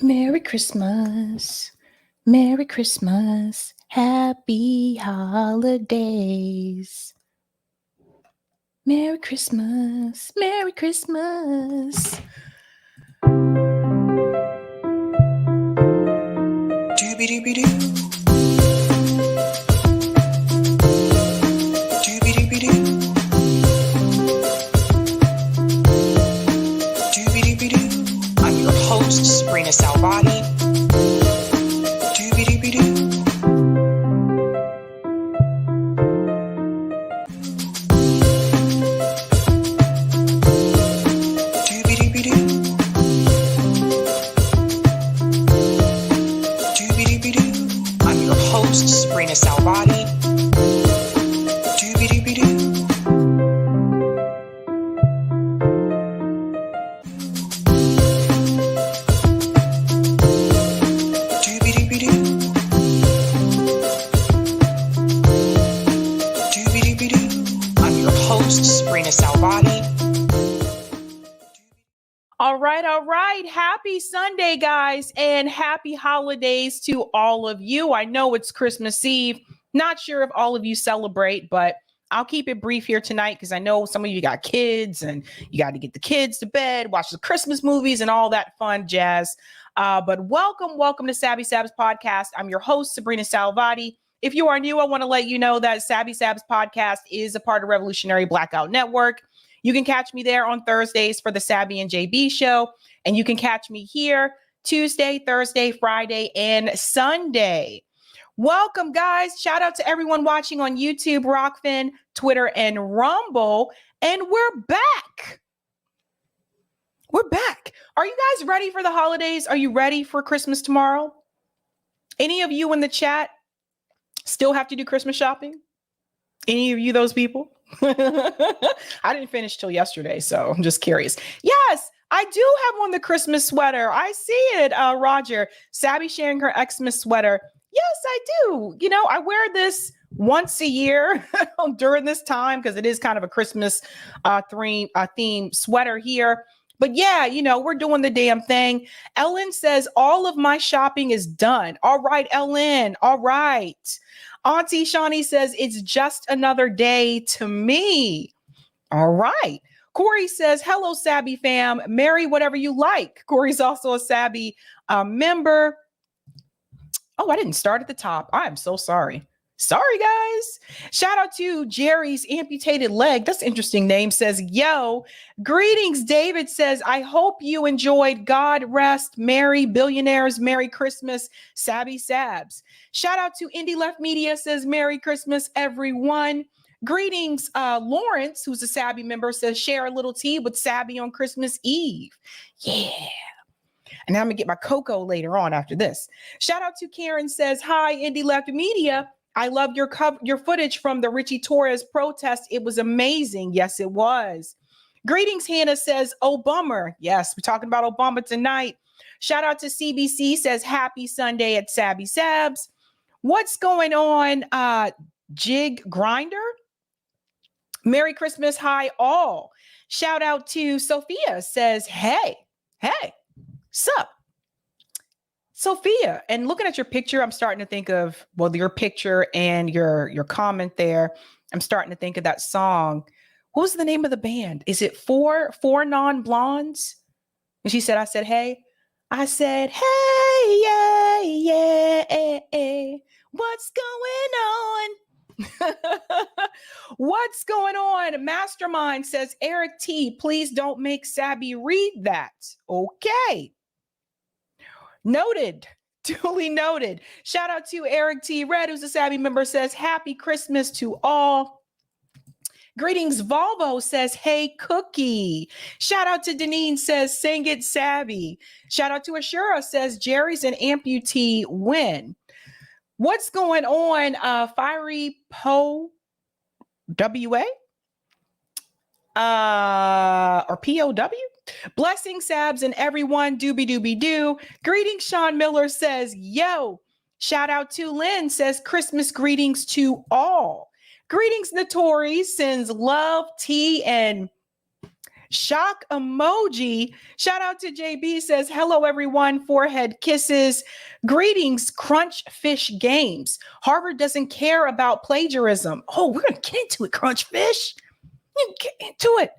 Merry Christmas. Merry Christmas. Happy holidays. Merry Christmas. Merry Christmas. Doobie-doobie-doo. Doobie-doobie-doo. Doobie-doobie-doo. I'm your host, sabrinasalvati. Doobie-doobie-doo. Doobie-doobie-doo. Doobie-doobie-doo. I'm your host, sabrinasalvati. Doobie-doobie-doo. Doobie-doobie-doo. Doobie-doobie-doo. I'm your host, sabrinasalvati. All right. Happy Sunday, guys, and happy holidays to all of you. I know it's Christmas Eve. Not sure if all of you celebrate, but I'll keep it brief here tonight because I know some of you got kids and you got to get the kids to bed, watch the Christmas movies and all that fun jazz. But welcome to Sab's podcast. I'm your host, Sabrina Salvati. If you are new, I want to let you know that Sab's podcast is a part of Revolutionary Blackout Network. You can catch me there on Thursdays for the Sabby and JB show. And you can catch me here Tuesday, Thursday, Friday, and Sunday. Welcome, guys. Shout out to everyone watching on YouTube, Rockfin, Twitter, and Rumble. And we're back. We're back. Are you guys ready for the holidays? Are you ready for Christmas tomorrow? Any of you in the chat still have to do Christmas shopping? Any of you those people? I didn't finish till yesterday, so I'm just curious. Yes, I do have on the Christmas sweater. I see it, Roger. Sabby sharing her Xmas sweater. Yes, I do. You know, I wear this once a year during this time because it is kind of a Christmas theme sweater here. But yeah, you know, we're doing the damn thing. Ellen says, all of my shopping is done. All right, Ellen. All right. Auntie Shawnee says, it's just another day to me. All right. Corey says, hello, Sabby fam. Marry whatever you like. Corey's also a Sabby member. Oh, I didn't start at the top. I'm so sorry. Sorry, guys. Shout out to Jerry's amputated leg. That's an interesting name. Says, yo, greetings. David says, I hope you enjoyed God Rest, Merry Billionaires, Merry Christmas, Sabby Sabs. Shout out to Indie Left Media says, Merry Christmas, everyone. Greetings. Lawrence, who's a Sabby member, says, share a little tea with Sabby on Christmas Eve. Yeah. And I'm going to get my cocoa later on after this. Shout out to Karen says, hi, Indie Left Media. I love your footage from the Richie Torres protest. It was amazing. Yes, it was. Greetings, Hannah says, oh, bummer. Yes, we're talking about Obama tonight. Shout out to CBC says, happy Sunday at Sabby Sabs. What's going on, Jig Grinder? Merry Christmas, hi all. Shout out to Sophia says, hey, sup? Sophia, and looking at your picture, I'm starting to think of, well, your picture and your comment there. I'm starting to think of that song. What was the name of the band? Is it Four Non-Blondes? And she said, I said, hey. I said, hey, yeah. What's going on? What's going on? Mastermind says, Eric T, please don't make Sabby read that. Okay. Noted. Duly noted. Shout out to Eric T. Red, who's a Sabby member, says, happy Christmas to all. Greetings. Volvo says, hey, Cookie. Shout out to Deneen says, sing it, Sabby. Shout out to Ashura says, Jerry's an amputee win. What's going on? Fiery Poe WA? Or POW? Blessing, Sabs, and everyone. Doobie-doobie-doo. Greetings, Sean Miller says, yo. Shout out to Lynn says, Christmas greetings to all. Greetings, Notori sends love, tea, and Shock emoji. Shout out to JB says, hello, everyone. Forehead kisses. Greetings, Crunch Fish Games. Harvard doesn't care about plagiarism. Oh, we're going to get into it, Crunch Fish. Get into it.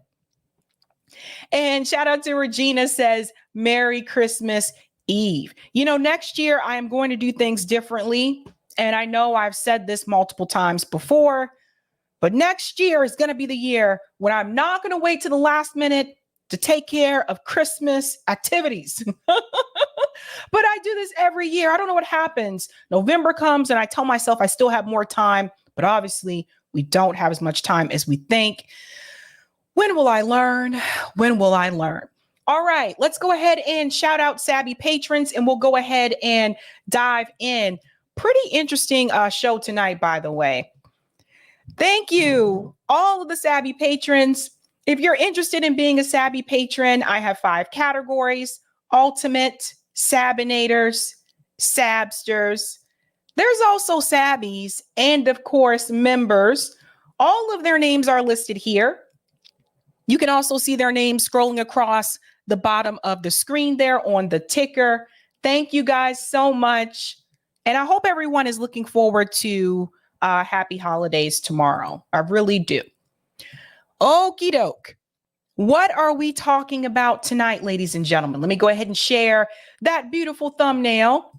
And shout out to Regina says, Merry Christmas Eve. You know, next year I am going to do things differently. And I know I've said this multiple times before, but next year is going to be the year when I'm not going to wait to the last minute to take care of Christmas activities. But I do this every year. I don't know what happens. November comes and I tell myself I still have more time, but obviously we don't have as much time as we think. When will I learn? When will I learn? All right, let's go ahead and shout out Sabby patrons and we'll go ahead and dive in. Pretty interesting show tonight, by the way. Thank you, all of the Sabby patrons. If you're interested in being a Sabby patron, I have 5 categories: Ultimate, Sabinators, Sabsters. There's also Sabbies, and of course, members. All of their names are listed here. You can also see their names scrolling across the bottom of the screen there on the ticker. Thank you guys so much. And I hope everyone is looking forward to happy holidays tomorrow. I really do. Okie doke. What are we talking about tonight, ladies and gentlemen? Let me go ahead and share that beautiful thumbnail.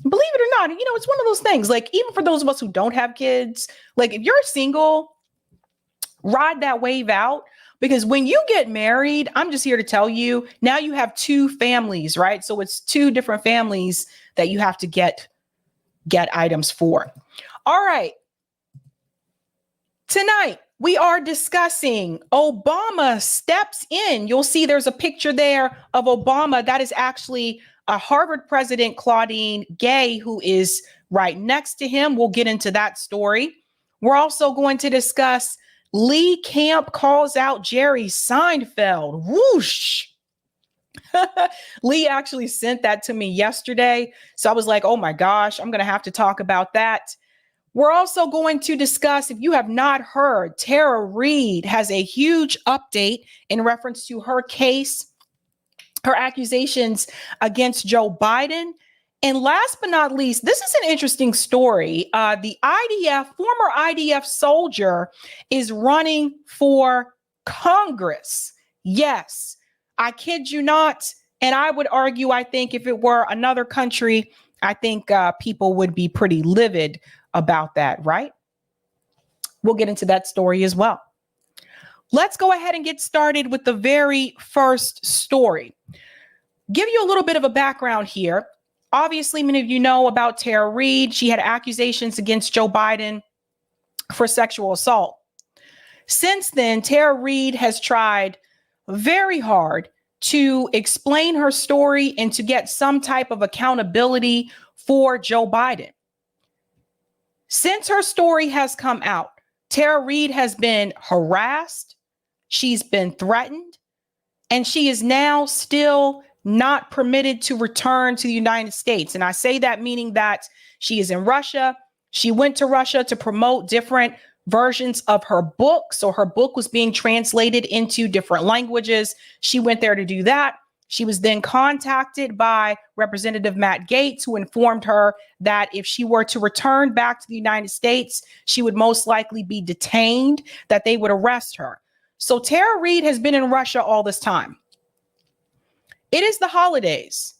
Believe it or not, you know, it's one of those things, like, even for those of us who don't have kids, like, if you're single, ride that wave out, because when you get married, I'm just here to tell you, now you have 2 families, right? So it's 2 different families that you have to get items for. All right. Tonight, we are discussing Obama steps in. You'll see there's a picture there of Obama. That is actually a Harvard president, Claudine Gay, who is right next to him. We'll get into that story. We're also going to discuss Lee Camp calls out Jerry Seinfeld. Whoosh. Lee actually sent that to me yesterday. So I was like, oh my gosh, I'm going to have to talk about that. We're also going to discuss, if you have not heard, Tara Reade has a huge update in reference to her case, her accusations against Joe Biden. And last but not least, this is an interesting story. The former IDF soldier is running for Congress. Yes, I kid you not. And I would argue, I think if it were another country, I think people would be pretty livid about that, right? We'll get into that story as well. Let's go ahead and get started with the very first story. Give you a little bit of a background here. Obviously, many of you know about Tara Reade. She had accusations against Joe Biden for sexual assault. Since then, Tara Reade has tried very hard to explain her story and to get some type of accountability for Joe Biden. Since her story has come out, Tara Reade has been harassed, she's been threatened, and she is now still not permitted to return to the United States. And I say that meaning that she is in Russia. She went to Russia to promote different versions of her book. So her book was being translated into different languages. She went there to do that. She was then contacted by Representative Matt Gaetz, who informed her that if she were to return back to the United States, she would most likely be detained, that they would arrest her. So Tara Reade has been in Russia all this time. It is the holidays.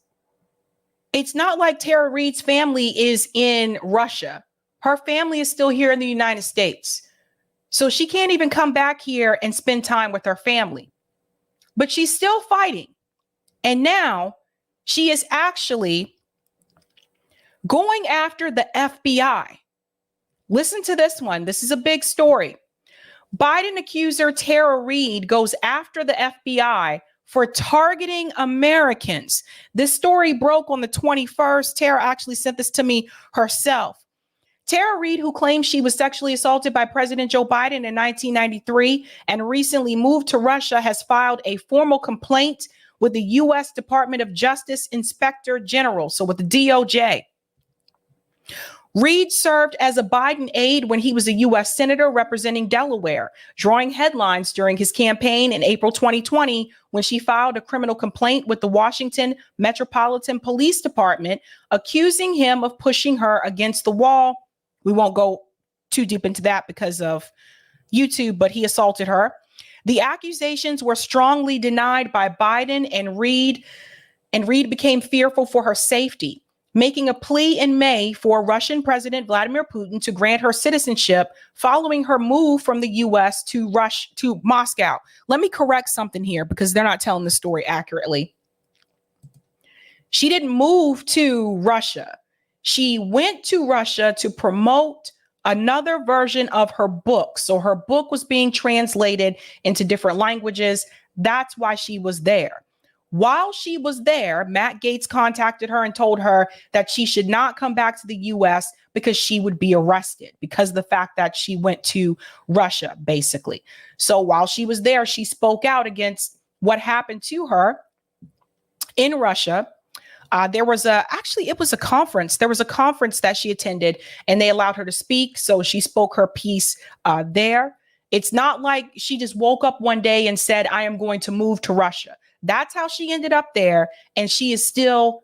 It's not like Tara Reade's family is in Russia. Her family is still here in the United States. So she can't even come back here and spend time with her family. But she's still fighting. And now she is actually going after the FBI. Listen to this one. This is a big story. Biden accuser Tara Reade goes after the FBI for targeting Americans. This story broke on the 21st. Tara actually sent this to me herself. Tara Reade, who claims she was sexually assaulted by President Joe Biden in 1993 and recently moved to Russia, has filed a formal complaint with the U.S. Department of Justice Inspector General, so with the DOJ. Reade served as a Biden aide when he was a U.S. Senator representing Delaware, drawing headlines during his campaign in April 2020 when she filed a criminal complaint with the Washington Metropolitan Police Department, accusing him of pushing her against the wall. We won't go too deep into that because of YouTube, but he assaulted her. The accusations were strongly denied by Biden and Reade became fearful for her safety, making a plea in May for Russian President Vladimir Putin to grant her citizenship following her move from the U.S. to Moscow. Let me correct something here because they're not telling the story accurately. She didn't move to Russia. She went to Russia to promote another version of her book. So her book was being translated into different languages. That's why she was there. While she was there, Matt Gaetz contacted her and told her that she should not come back to the U.S. because she would be arrested because of the fact that she went to Russia, basically. So while she was there, she spoke out against what happened to her in Russia. It was a conference. There was a conference that she attended and they allowed her to speak. So she spoke her piece there. It's not like she just woke up one day and said, I am going to move to Russia. That's how she ended up there. And she is still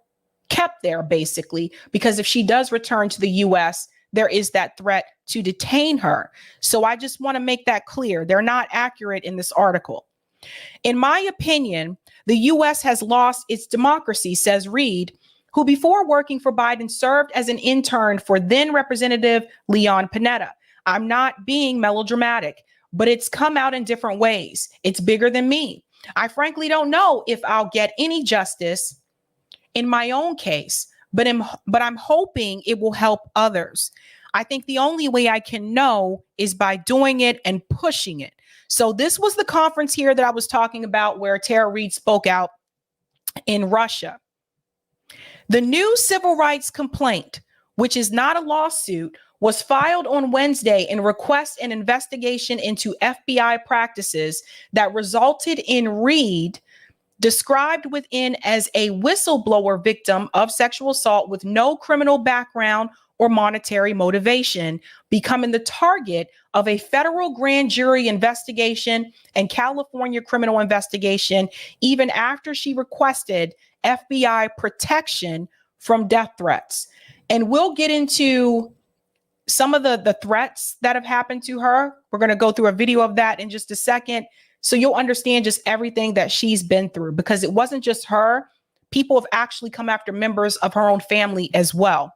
kept there, basically, because if she does return to the U.S., there is that threat to detain her. So I just want to make that clear. They're not accurate in this article. In my opinion, the U.S. has lost its democracy, says Reade, who before working for Biden served as an intern for then Representative Leon Panetta. I'm not being melodramatic, but it's come out in different ways. It's bigger than me. I frankly don't know if I'll get any justice in my own case, but I'm hoping it will help others. I think the only way I can know is by doing it and pushing it. So this was the conference here that I was talking about where Tara Reade spoke out in Russia. The new civil rights complaint, which is not a lawsuit, was filed on Wednesday and requests an investigation into FBI practices that resulted in Reade, described within as a whistleblower victim of sexual assault with no criminal background or monetary motivation, becoming the target of a federal grand jury investigation and California criminal investigation, even after she requested FBI protection from death threats. And we'll get into some of the threats that have happened to her. We're going to go through a video of that in just a second, so you'll understand just everything that she's been through, because it wasn't just her. People have actually come after members of her own family as well.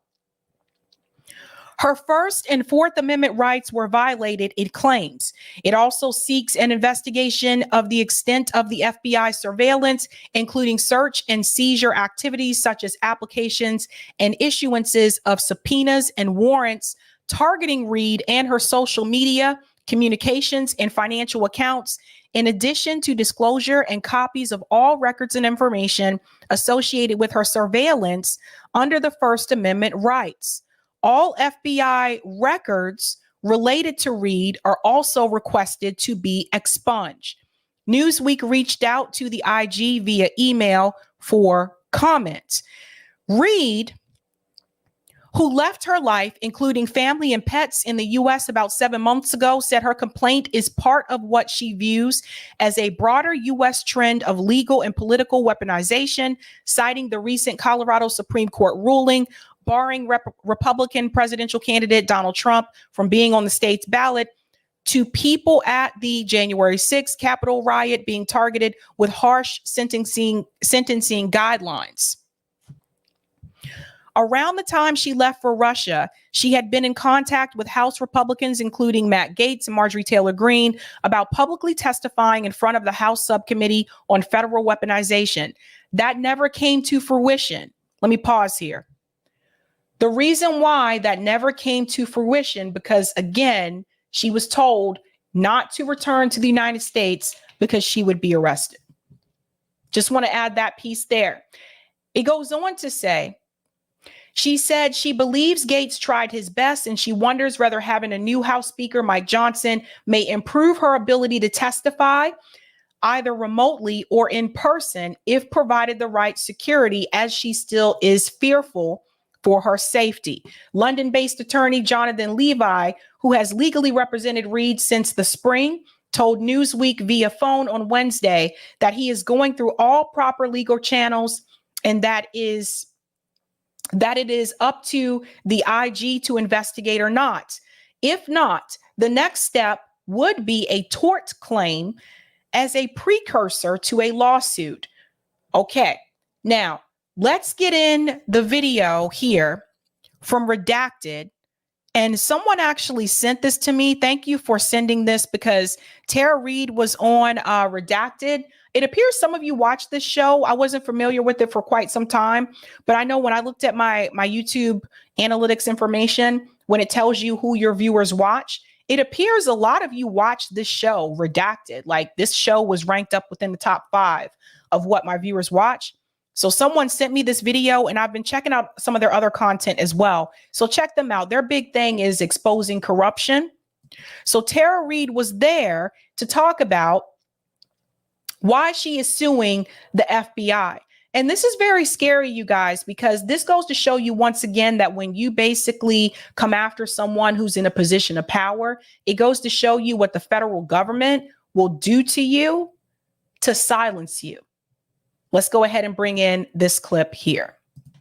Her First and Fourth Amendment rights were violated, it claims. It also seeks an investigation of the extent of the FBI surveillance, including search and seizure activities such as applications and issuances of subpoenas and warrants targeting Reade and her social media, communications, and financial accounts, in addition to disclosure and copies of all records and information associated with her surveillance under the First Amendment rights. All FBI records related to Reade are also requested to be expunged. Newsweek reached out to the IG via email for comments. Reade, who left her life, including family and pets, in the U.S. about 7 months ago, said her complaint is part of what she views as a broader U.S. trend of legal and political weaponization, citing the recent Colorado Supreme Court ruling barring Republican presidential candidate Donald Trump from being on the state's ballot, to people at the January 6th Capitol riot being targeted with harsh sentencing guidelines. Around the time she left for Russia, she had been in contact with House Republicans, including Matt Gaetz and Marjorie Taylor Greene, about publicly testifying in front of the House Subcommittee on Federal Weaponization. That never came to fruition. Let me pause here. The reason why that never came to fruition, because again, she was told not to return to the United States because she would be arrested. Just want to add that piece there. It goes on to say, she said she believes Gaetz tried his best and she wonders whether having a new House Speaker, Mike Johnson, may improve her ability to testify either remotely or in person if provided the right security, as she still is fearful for her safety. London-based attorney Jonathan Levi, who has legally represented Reade since the spring, told Newsweek via phone on Wednesday that he is going through all proper legal channels and that it is up to the IG to investigate or not. If not, the next step would be a tort claim as a precursor to a lawsuit. Okay, now let's get in the video here from Redacted. And someone actually sent this to me. Thank you for sending this, because Tara Reade was on Redacted. It appears some of you watched this show. I wasn't familiar with it for quite some time, but I know when I looked at my YouTube analytics information, when it tells you who your viewers watch, it appears a lot of you watch this show, Redacted. Like, this show was ranked up within the top 5 of what my viewers watch. So someone sent me this video, and I've been checking out some of their other content as well. So check them out. Their big thing is exposing corruption. So Tara Reade was there to talk about why she is suing the FBI. And this is very scary, you guys, because this goes to show you once again that when you basically come after someone who's in a position of power, it goes to show you what the federal government will do to you to silence you. Let's go ahead and bring in this clip here.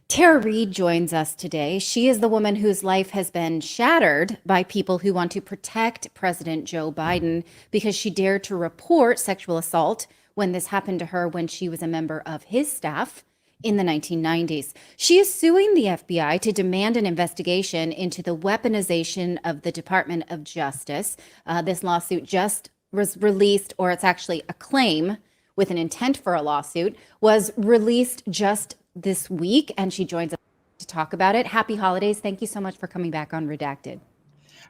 Tara Reade joins us today. She is the woman whose life has been shattered by people who want to protect President Joe Biden because she dared to report sexual assault when this happened to her when she was a member of his staff in the 1990s. She is suing the FBI to demand an investigation into the weaponization of the Department of Justice. This lawsuit just was released, or it's actually a claim with an intent for a lawsuit, was released just this week, and she joins us to talk about it. Happy holidays. Thank you so much for coming back on Redacted.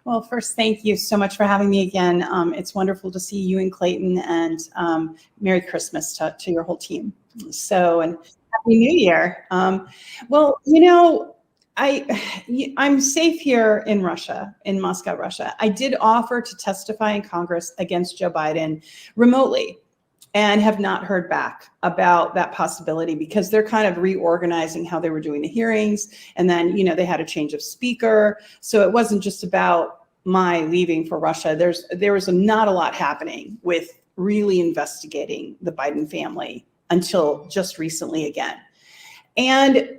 Well, first, thank you so much for having me again. It's wonderful to see you and Clayton, and Merry Christmas to your whole team. So, and Happy New Year. Well, you know, I'm safe here in Russia, in Moscow, Russia. I did offer to testify in Congress against Joe Biden remotely, and have not heard back about that possibility because they're kind of reorganizing how they were doing the hearings. And then, you know, they had a change of speaker. So it wasn't just about my leaving for Russia. There was not a lot happening with really investigating the Biden family until just recently again. And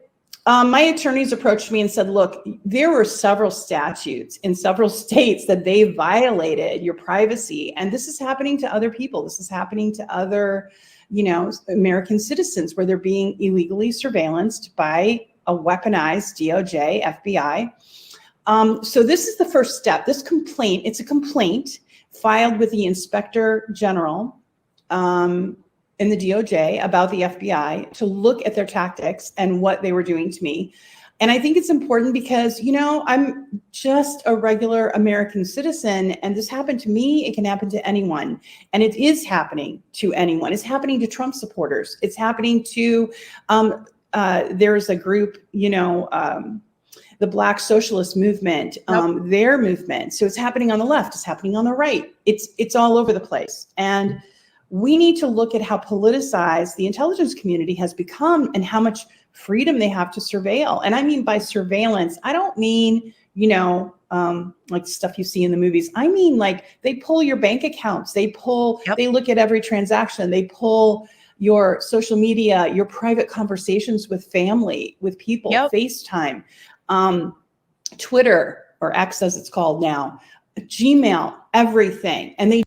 my attorneys approached me and said, look, there were several statutes in several states that they violated your privacy. And this is happening to other people. This is happening to other, you know, American citizens where they're being illegally surveillanced by a weaponized DOJ, FBI. So this is the first step. This complaint, it's a complaint filed with the Inspector General in the DOJ about the FBI to look at their tactics and what they were doing to me. And I think it's important because, you know, I'm just a regular American citizen, and this happened to me. It can happen to anyone. And it is happening to anyone. It's happening to Trump supporters. It's happening to, there's a group, you know, the Black Socialist Movement, their movement. So it's happening on the left. It's happening on the right. It's all over the place. And we need to look at how politicized the intelligence community has become and how much freedom they have to surveil. And I mean by surveillance, I don't mean, you know, like stuff you see in the movies. I mean, like they pull your bank accounts, they look at every transaction, they pull your social media, your private conversations with family, with people, FaceTime, Twitter, or X as it's called now, Gmail, everything. And they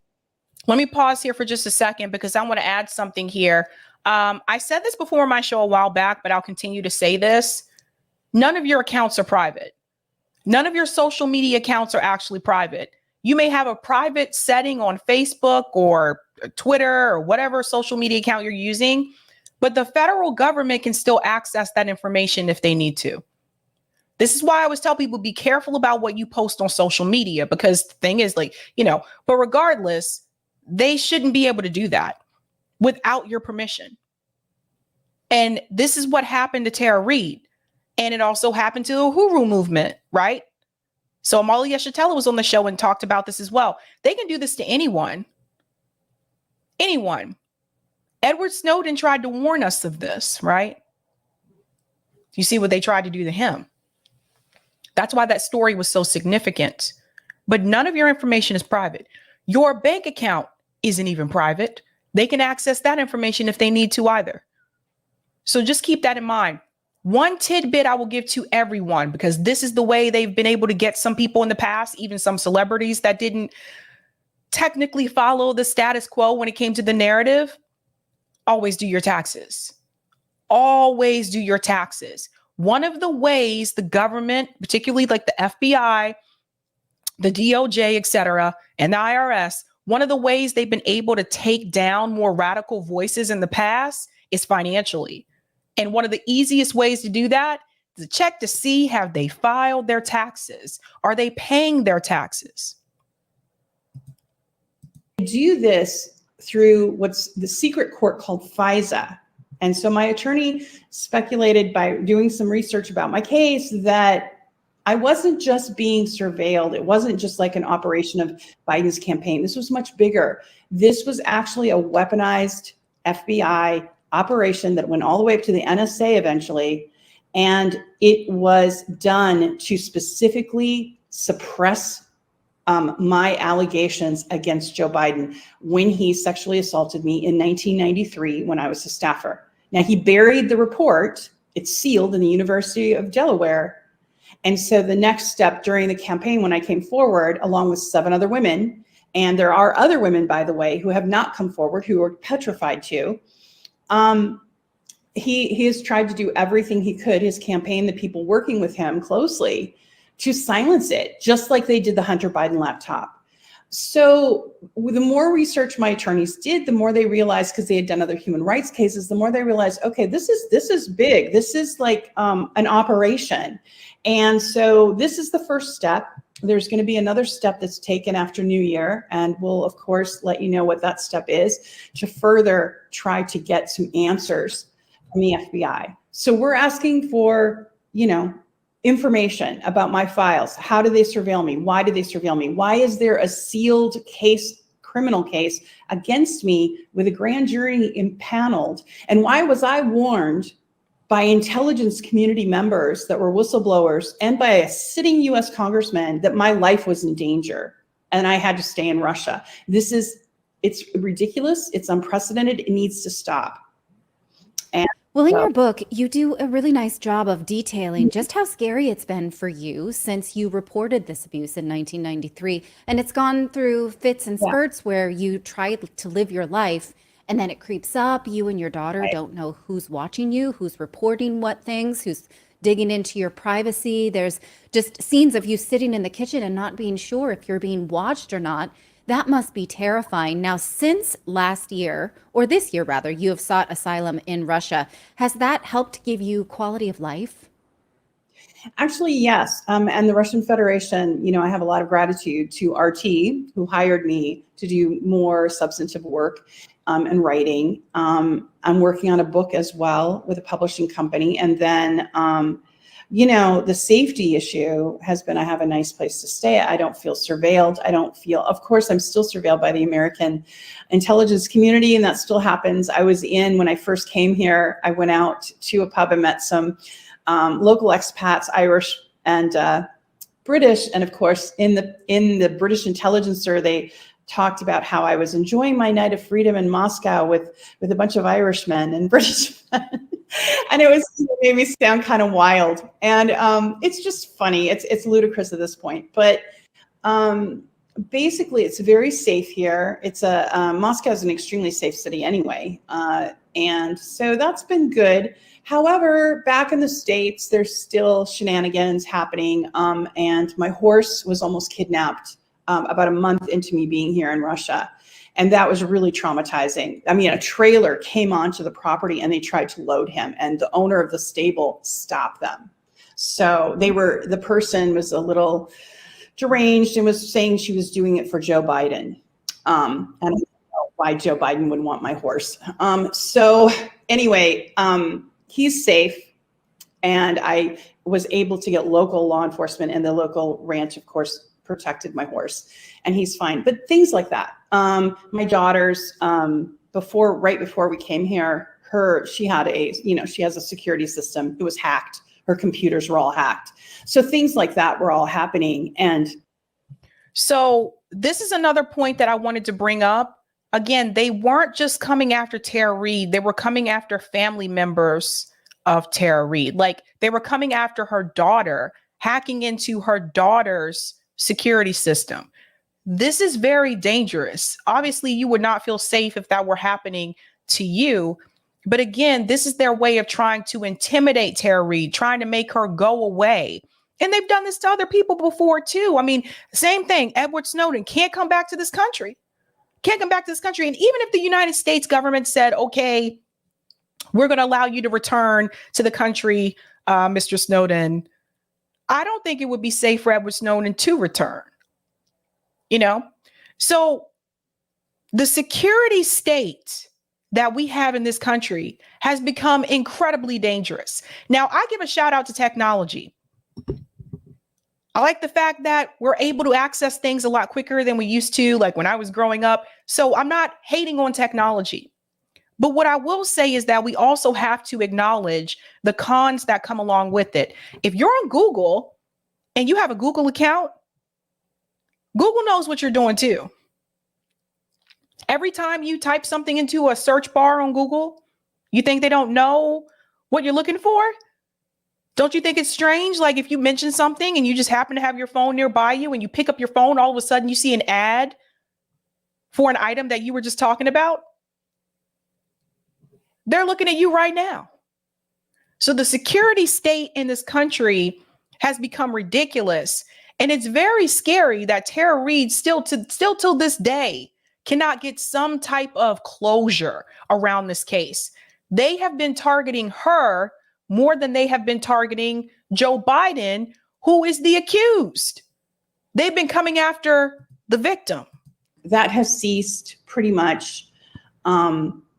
Let me pause here for just a second because I want to add something here. I said this before my show a while back, but I'll continue to say this. None of your accounts are private. None of your social media accounts are actually private. You may have a private setting on Facebook or Twitter or whatever social media account you're using, but the federal government can still access that information if they need to. This is why I always tell people, be careful about what you post on social media, because the thing is, like, you know, but regardless, they shouldn't be able to do that without your permission. And this is what happened to Tara Reade. And it also happened to the Uhuru movement, right? So Amalia Shatella was on the show and talked about this as well. They can do this to anyone. Anyone. Edward Snowden tried to warn us of this, right? You see what they tried to do to him. That's why that story was so significant. But none of your information is private. Your bank account isn't even private. They can access that information if they need to either. So just keep that in mind. One tidbit I will give to everyone, because this is the way they've been able to get some people in the past, even some celebrities that didn't technically follow the status quo when it came to the narrative. Always do your taxes. Always do your taxes. One of the ways the government, particularly like the FBI, the DOJ, et cetera, and the IRS, one of the ways they've been able to take down more radical voices in the past is financially. And one of the easiest ways to do that is to check to see, have they filed their taxes? Are they paying their taxes? Do this through what's the secret court called FISA. And so my attorney speculated by doing some research about my case that I wasn't just being surveilled. It wasn't just like an operation of Biden's campaign. This was much bigger. This was actually a weaponized FBI operation that went all the way up to the NSA eventually. And it was done to specifically suppress my allegations against Joe Biden when he sexually assaulted me in 1993 when I was a staffer. Now, he buried the report. It's sealed in the University of Delaware. And so the next step during the campaign, when I came forward, along with 7 other women, and there are other women, by the way, who have not come forward, who are petrified to, he has tried to do everything he could, his campaign, the people working with him closely, to silence it, just like they did the Hunter Biden laptop. So the more research my attorneys did, the more they realized, because they had done other human rights cases, the more they realized, okay, this is big. This is like an operation. And so this is the first step. There's going to be another step that's taken after New Year, and we'll, of course, let you know what that step is to further try to get some answers from the FBI. So we're asking for, information about my files. How do they surveil me? Why do they surveil me? Why is there a sealed case, criminal case against me with a grand jury impaneled? And why was I warned by intelligence community members that were whistleblowers and by a sitting US congressman that my life was in danger and I had to stay in Russia? It's ridiculous. It's unprecedented. It needs to stop. And well, in your book, you do a really nice job of detailing just how scary it's been for you since you reported this abuse in 1993. And it's gone through fits and spurts where you try to live your life and then it creeps up. You and your daughter don't know who's watching you, who's reporting what things, who's digging into your privacy. There's just scenes of you sitting in the kitchen and not being sure if you're being watched or not. That must be terrifying. Now, since last year, or this year rather, you have sought asylum in Russia. Has that helped give you quality of life? Actually, yes. And the Russian Federation, I have a lot of gratitude to RT, who hired me to do more substantive work and writing. I'm working on a book as well with a publishing company. And then, the safety issue has been, I have a nice place to stay. I don't feel surveilled. Of course, I'm still surveilled by the American intelligence community, and that still happens. When I first came here, I went out to a pub and met some local expats, Irish and British. And of course, in the British Intelligencer, they talked about how I was enjoying my night of freedom in Moscow with a bunch of Irishmen and British men. And it made me sound kind of wild. And it's just funny. It's ludicrous at this point. But basically, it's very safe here. Moscow is an extremely safe city anyway. And so that's been good. However, back in the States, there's still shenanigans happening. And my horse was almost kidnapped about a month into me being here in Russia. And that was really traumatizing. I mean, a trailer came onto the property and they tried to load him, and the owner of the stable stopped them. So the person was a little deranged and was saying she was doing it for Joe Biden. And I don't know why Joe Biden would want my horse. So anyway, he's safe. And I was able to get local law enforcement, and the local ranch, of course, protected my horse, and he's fine. But things like that. My daughter's, right before we came here, she has a security system. It was hacked Her computers were all hacked. So things like that were all happening. And so this is another point that I wanted to bring up. Again, they weren't just coming after Tara Reade. They were coming after family members of Tara Reade. Like, they were coming after her daughter, hacking into her daughter's security system. This is very dangerous. Obviously, you would not feel safe if that were happening to you. But again, this is their way of trying to intimidate Tara Reade, trying to make her go away. And they've done this to other people before, too. I mean, same thing. Edward Snowden can't come back to this country. Can't come back to this country. And even if the United States government said, okay, we're going to allow you to return to the country, Mr. Snowden, I don't think it would be safe for Edward Snowden to return. You know, so the security state that we have in this country has become incredibly dangerous. Now, I give a shout out to technology. I like the fact that we're able to access things a lot quicker than we used to, like when I was growing up. So I'm not hating on technology. But what I will say is that we also have to acknowledge the cons that come along with it. If you're on Google and you have a Google account, Google knows what you're doing too. Every time you type something into a search bar on Google, you think they don't know what you're looking for? Don't you think it's strange? Like, if you mention something and you just happen to have your phone nearby you and you pick up your phone, all of a sudden you see an ad for an item that you were just talking about. They're looking at you right now. So the security state in this country has become ridiculous. And it's very scary that Tara Reade still till this day cannot get some type of closure around this case. They have been targeting her more than they have been targeting Joe Biden, who is the accused. They've been coming after the victim. that has ceased pretty much.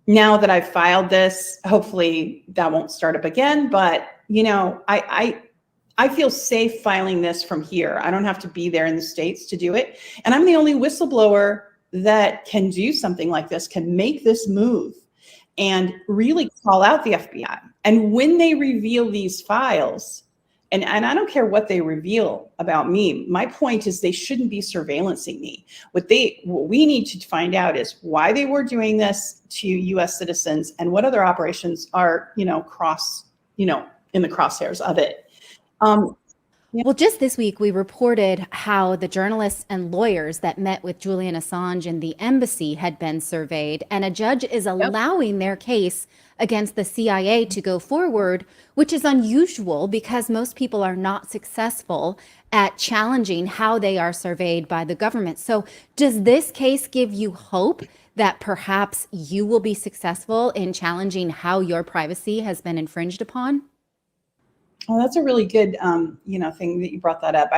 Now that I've filed this, hopefully that won't start up again. But, you know, I feel safe filing this from here. I don't have to be there in the States to do it. And I'm the only whistleblower that can do something like this, can make this move and really call out the FBI. And when they reveal these files, and I don't care what they reveal about me, my point is they shouldn't be surveillancing me. What we need to find out is why they were doing this to US citizens and what other operations are, in the crosshairs of it. Well, just this week, we reported how the journalists and lawyers that met with Julian Assange in the embassy had been surveyed, and a judge is allowing their case against the CIA to go forward, which is unusual because most people are not successful at challenging how they are surveyed by the government. So does this case give you hope that perhaps you will be successful in challenging how your privacy has been infringed upon? Well, that's a really good, thing that you brought that up.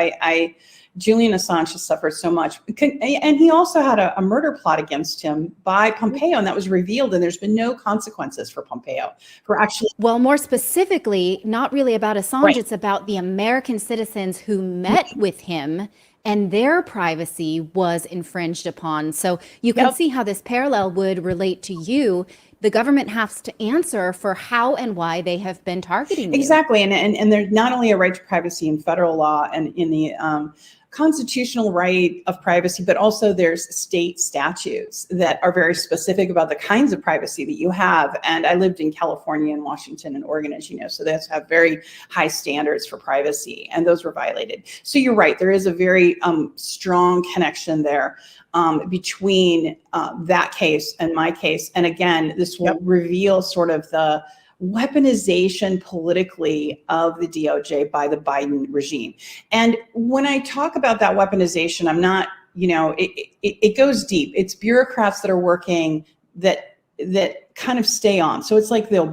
Julian Assange has suffered so much, and he also had a murder plot against him by Pompeo, and that was revealed. And there's been no consequences for Pompeo for actually. Well, more specifically, not really about Assange. Right. It's about the American citizens who met with him, and their privacy was infringed upon. So you can see how this parallel would relate to you. The government has to answer for how and why they have been targeting you. Exactly. And there's not only a right to privacy in federal law and in the constitutional right of privacy, but also there's state statutes that are very specific about the kinds of privacy that you have. And I lived in California and Washington and Oregon, as you know, so those have very high standards for privacy, and those were violated. So you're right, there is a very strong connection there between that case and my case. And again, this will reveal sort of the weaponization politically of the DOJ by the Biden regime. And when I talk about that weaponization, I'm not, it goes deep. It's bureaucrats that are working that kind of stay on. So it's like the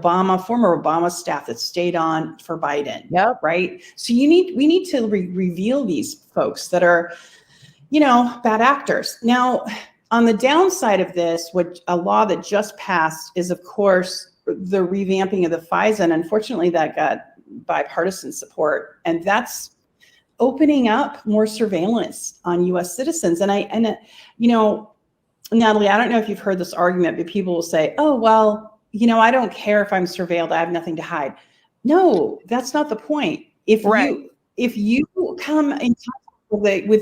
former Obama staff that stayed on for Biden, right? So we need to reveal these folks that are, bad actors. Now, on the downside of this, what a law that just passed is, of course, the revamping of the FISA, and unfortunately that got bipartisan support, and that's opening up more surveillance on US citizens. And Natalie, I don't know if you've heard this argument, but people will say, oh, well, I don't care if I'm surveilled, I have nothing to hide. No, that's not the point. If Right. you come in contact with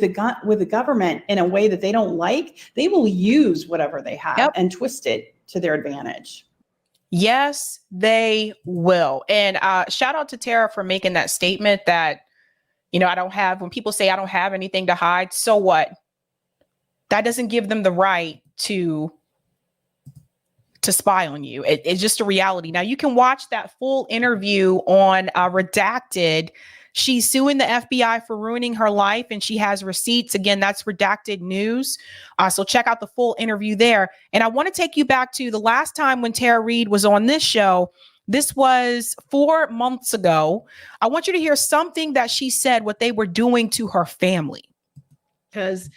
the government in a way that they don't like, they will use whatever they have Yep. and twist it to their advantage. Yes, they will. And shout out to Tara for making that statement that, when people say I don't have anything to hide, so what? That doesn't give them the right to spy on you. It's just a reality. Now you can watch that full interview on Redacted. She's suing the FBI for ruining her life, and she has receipts. Again, that's Redacted News. So check out the full interview there. And I want to take you back to the last time when Tara Reade was on this show. This was 4 months ago. I want you to hear something that she said, what they were doing to her family. Because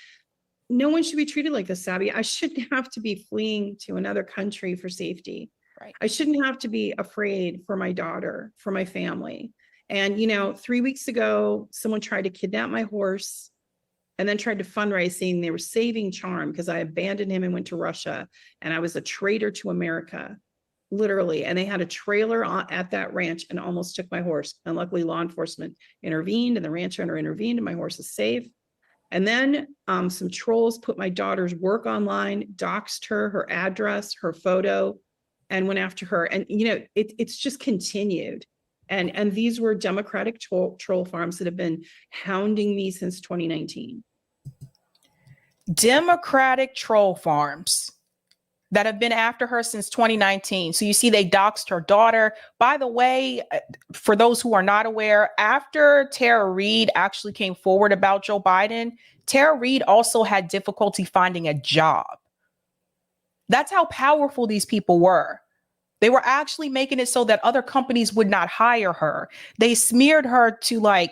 no one should be treated like this, Sabby. I shouldn't have to be fleeing to another country for safety. Right. I shouldn't have to be afraid for my daughter, for my family. And, 3 weeks ago, someone tried to kidnap my horse and then tried to fundraise saying they were saving Charm because I abandoned him and went to Russia. And I was a traitor to America, literally. And they had a trailer at that ranch and almost took my horse. And luckily law enforcement intervened and the ranch owner intervened and my horse is safe. And then some trolls put my daughter's work online, doxed her, her address, her photo, and went after her. And, it's just continued. And these were Democratic troll farms that have been hounding me since 2019. Democratic troll farms that have been after her since 2019. So you see, they doxed her daughter. By the way, for those who are not aware, after Tara Reade actually came forward about Joe Biden, Tara Reade also had difficulty finding a job. That's how powerful these people were. They were actually making it so that other companies would not hire her. They smeared her to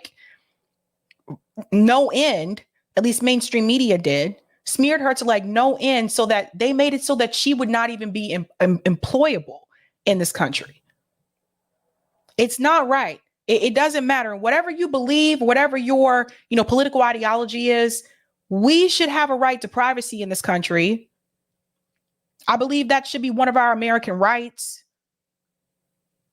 no end, at least mainstream media did, smeared her to no end so that they made it so that she would not even be employable in this country. It's not right. It doesn't matter. Whatever you believe, whatever your, political ideology is, we should have a right to privacy in this country. I believe that should be one of our American rights.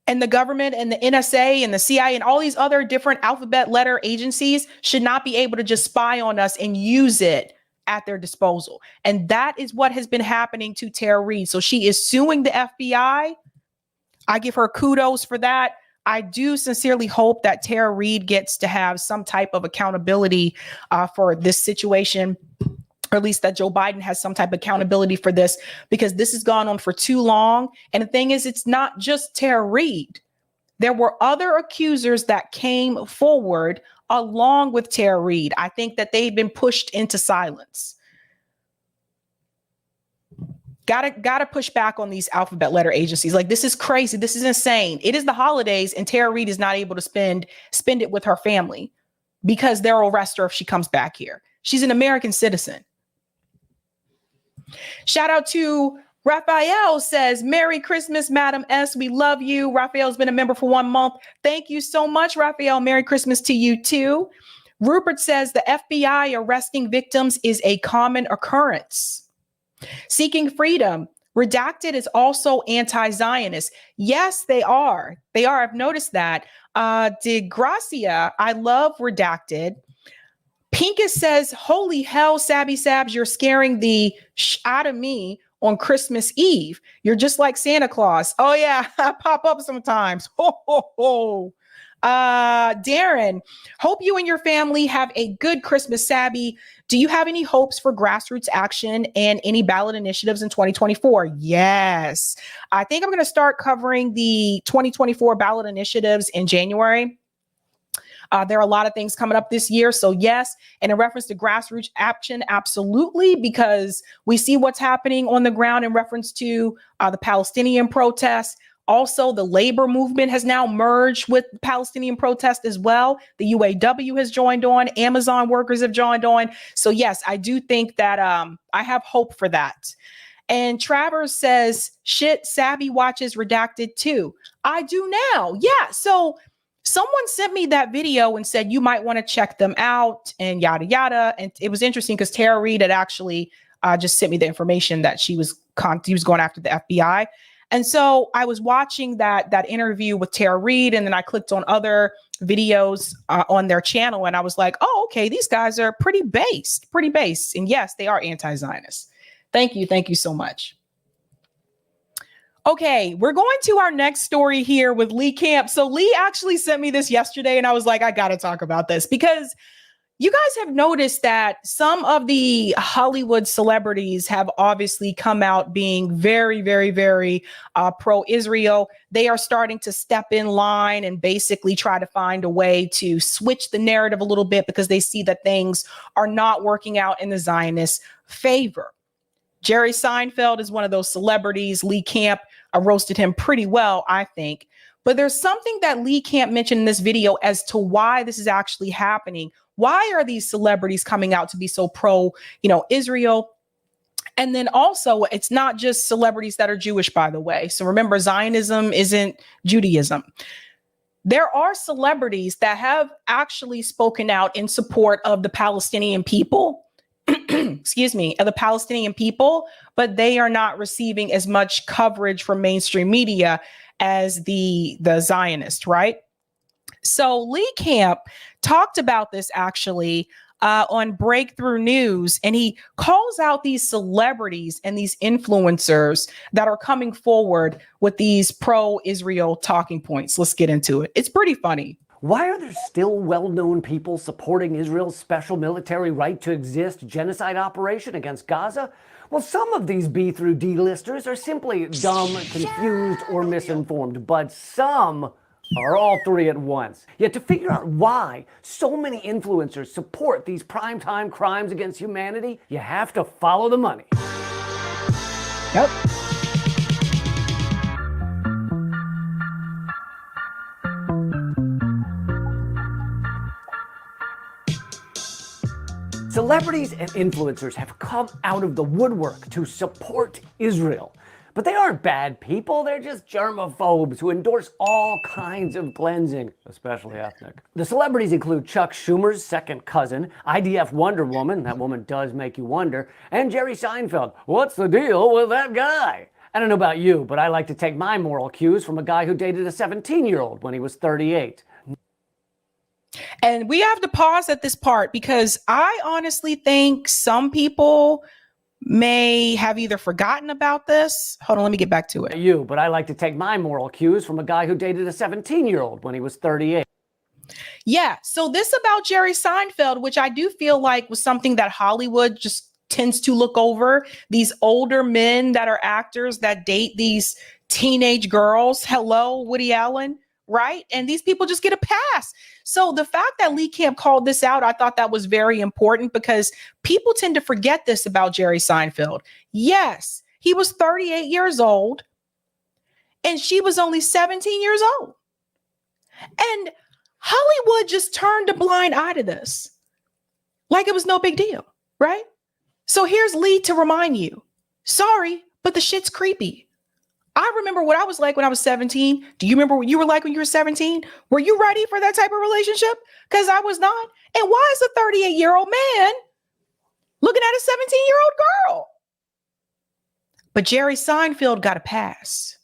And the government and the NSA and the CIA and all these other different alphabet letter agencies should not be able to just spy on us and use it at their disposal. And that is what has been happening to Tara Reade. So she is suing the FBI. I give her kudos for that. I do sincerely hope that Tara Reade gets to have some type of accountability for this situation, or at least that Joe Biden has some type of accountability for this, because this has gone on for too long. And the thing is, it's not just Tara Reade. There were other accusers that came forward along with Tara Reade. I think that they've been pushed into silence. Gotta push back on these alphabet letter agencies. This is crazy. This is insane. It is the holidays and Tara Reade is not able to spend it with her family because they'll arrest her if she comes back here. She's an American citizen. Shout out to Raphael, says, Merry Christmas, Madam S. We love you. Raphael's been a member for 1 month. Thank you so much, Raphael. Merry Christmas to you too. Rupert says the FBI arresting victims is a common occurrence. Seeking Freedom. Redacted is also anti-Zionist. Yes, they are. They are. I've noticed that. De Gracia, I love Redacted. Pincus says, holy hell, Sabby Sabs, you're scaring the out of me on Christmas Eve. You're just like Santa Claus. Oh, yeah, I pop up sometimes. Ho, ho, ho. Darren, hope you and your family have a good Christmas, Sabby. Do you have any hopes for grassroots action and any ballot initiatives in 2024? Yes. I think I'm going to start covering the 2024 ballot initiatives in January. There are a lot of things coming up this year. So yes, and in reference to grassroots action, absolutely, because we see what's happening on the ground in reference to the Palestinian protests. Also, the labor movement has now merged with Palestinian protest as well. The UAW has joined on. Amazon workers have joined on. So yes, I do think that I have hope for that. And Travers says, shit, Sabby watches Redacted too. I do now. Yeah. So someone sent me that video and said, you might want to check them out and yada, yada. And it was interesting because Tara Reade had actually just sent me the information that she was going after the FBI. And so I was watching that interview with Tara Reade, and then I clicked on other videos on their channel, and I was like, oh, okay, these guys are pretty based. And yes, they are anti-Zionist. Thank you so much. Okay, we're going to our next story here with Lee Camp. So Lee actually sent me this yesterday, and I was like, I got to talk about this because you guys have noticed that some of the Hollywood celebrities have obviously come out being very, very, very pro-Israel. They are starting to step in line and basically try to find a way to switch the narrative a little bit because they see that things are not working out in the Zionist favor. Jerry Seinfeld is one of those celebrities. Lee Camp roasted him pretty well, I think. But there's something that Lee Camp mentioned in this video as to why this is actually happening. Why are these celebrities coming out to be so pro, Israel? And then also, it's not just celebrities that are Jewish, by the way. So remember, Zionism isn't Judaism. There are celebrities that have actually spoken out in support of the Palestinian people. Excuse me, of the Palestinian people, but they are not receiving as much coverage from mainstream media as the Zionist, right? So Lee Camp talked about this actually on Breakthrough News, and he calls out these celebrities and these influencers that are coming forward with these pro-Israel talking points. Let's get into it. It's pretty funny. Why are there still well-known people supporting Israel's special military right to exist genocide operation against Gaza? Well, some of these B through D listers are simply dumb, confused, or misinformed, but some are all three at once. Yet to figure out why so many influencers support these primetime crimes against humanity, you have to follow the money. Yep. Celebrities and influencers have come out of the woodwork to support Israel. But they aren't bad people, they're just germaphobes who endorse all kinds of cleansing, especially ethnic. The celebrities include Chuck Schumer's second cousin, IDF Wonder Woman, that woman does make you wonder, and Jerry Seinfeld. What's the deal with that guy? I don't know about you, but I like to take my moral cues from a guy who dated a 17-year-old when he was 38. And we have to pause at this part because I honestly think some people may have either forgotten about this. Hold on, let me get back to it. You, but I like to take my moral cues from a guy who dated a 17-year-old when he was 38. Yeah, so this about Jerry Seinfeld, which I do feel like was something that Hollywood just tends to look over. These older men that are actors that date these teenage girls. Hello, Woody Allen. Right? And these people just get a pass. So the fact that Lee Camp called this out, I thought that was very important because people tend to forget this about Jerry Seinfeld. Yes, he was 38 years old and she was only 17 years old. And Hollywood just turned a blind eye to this like it was no big deal, right? So here's Lee to remind you, sorry, but the shit's creepy. I remember what I was like when I was 17. Do you remember what you were like when you were 17? Were you ready for that type of relationship? Because I was not. And why is a 38-year-old man looking at a 17-year-old girl? But Jerry Seinfeld got a pass.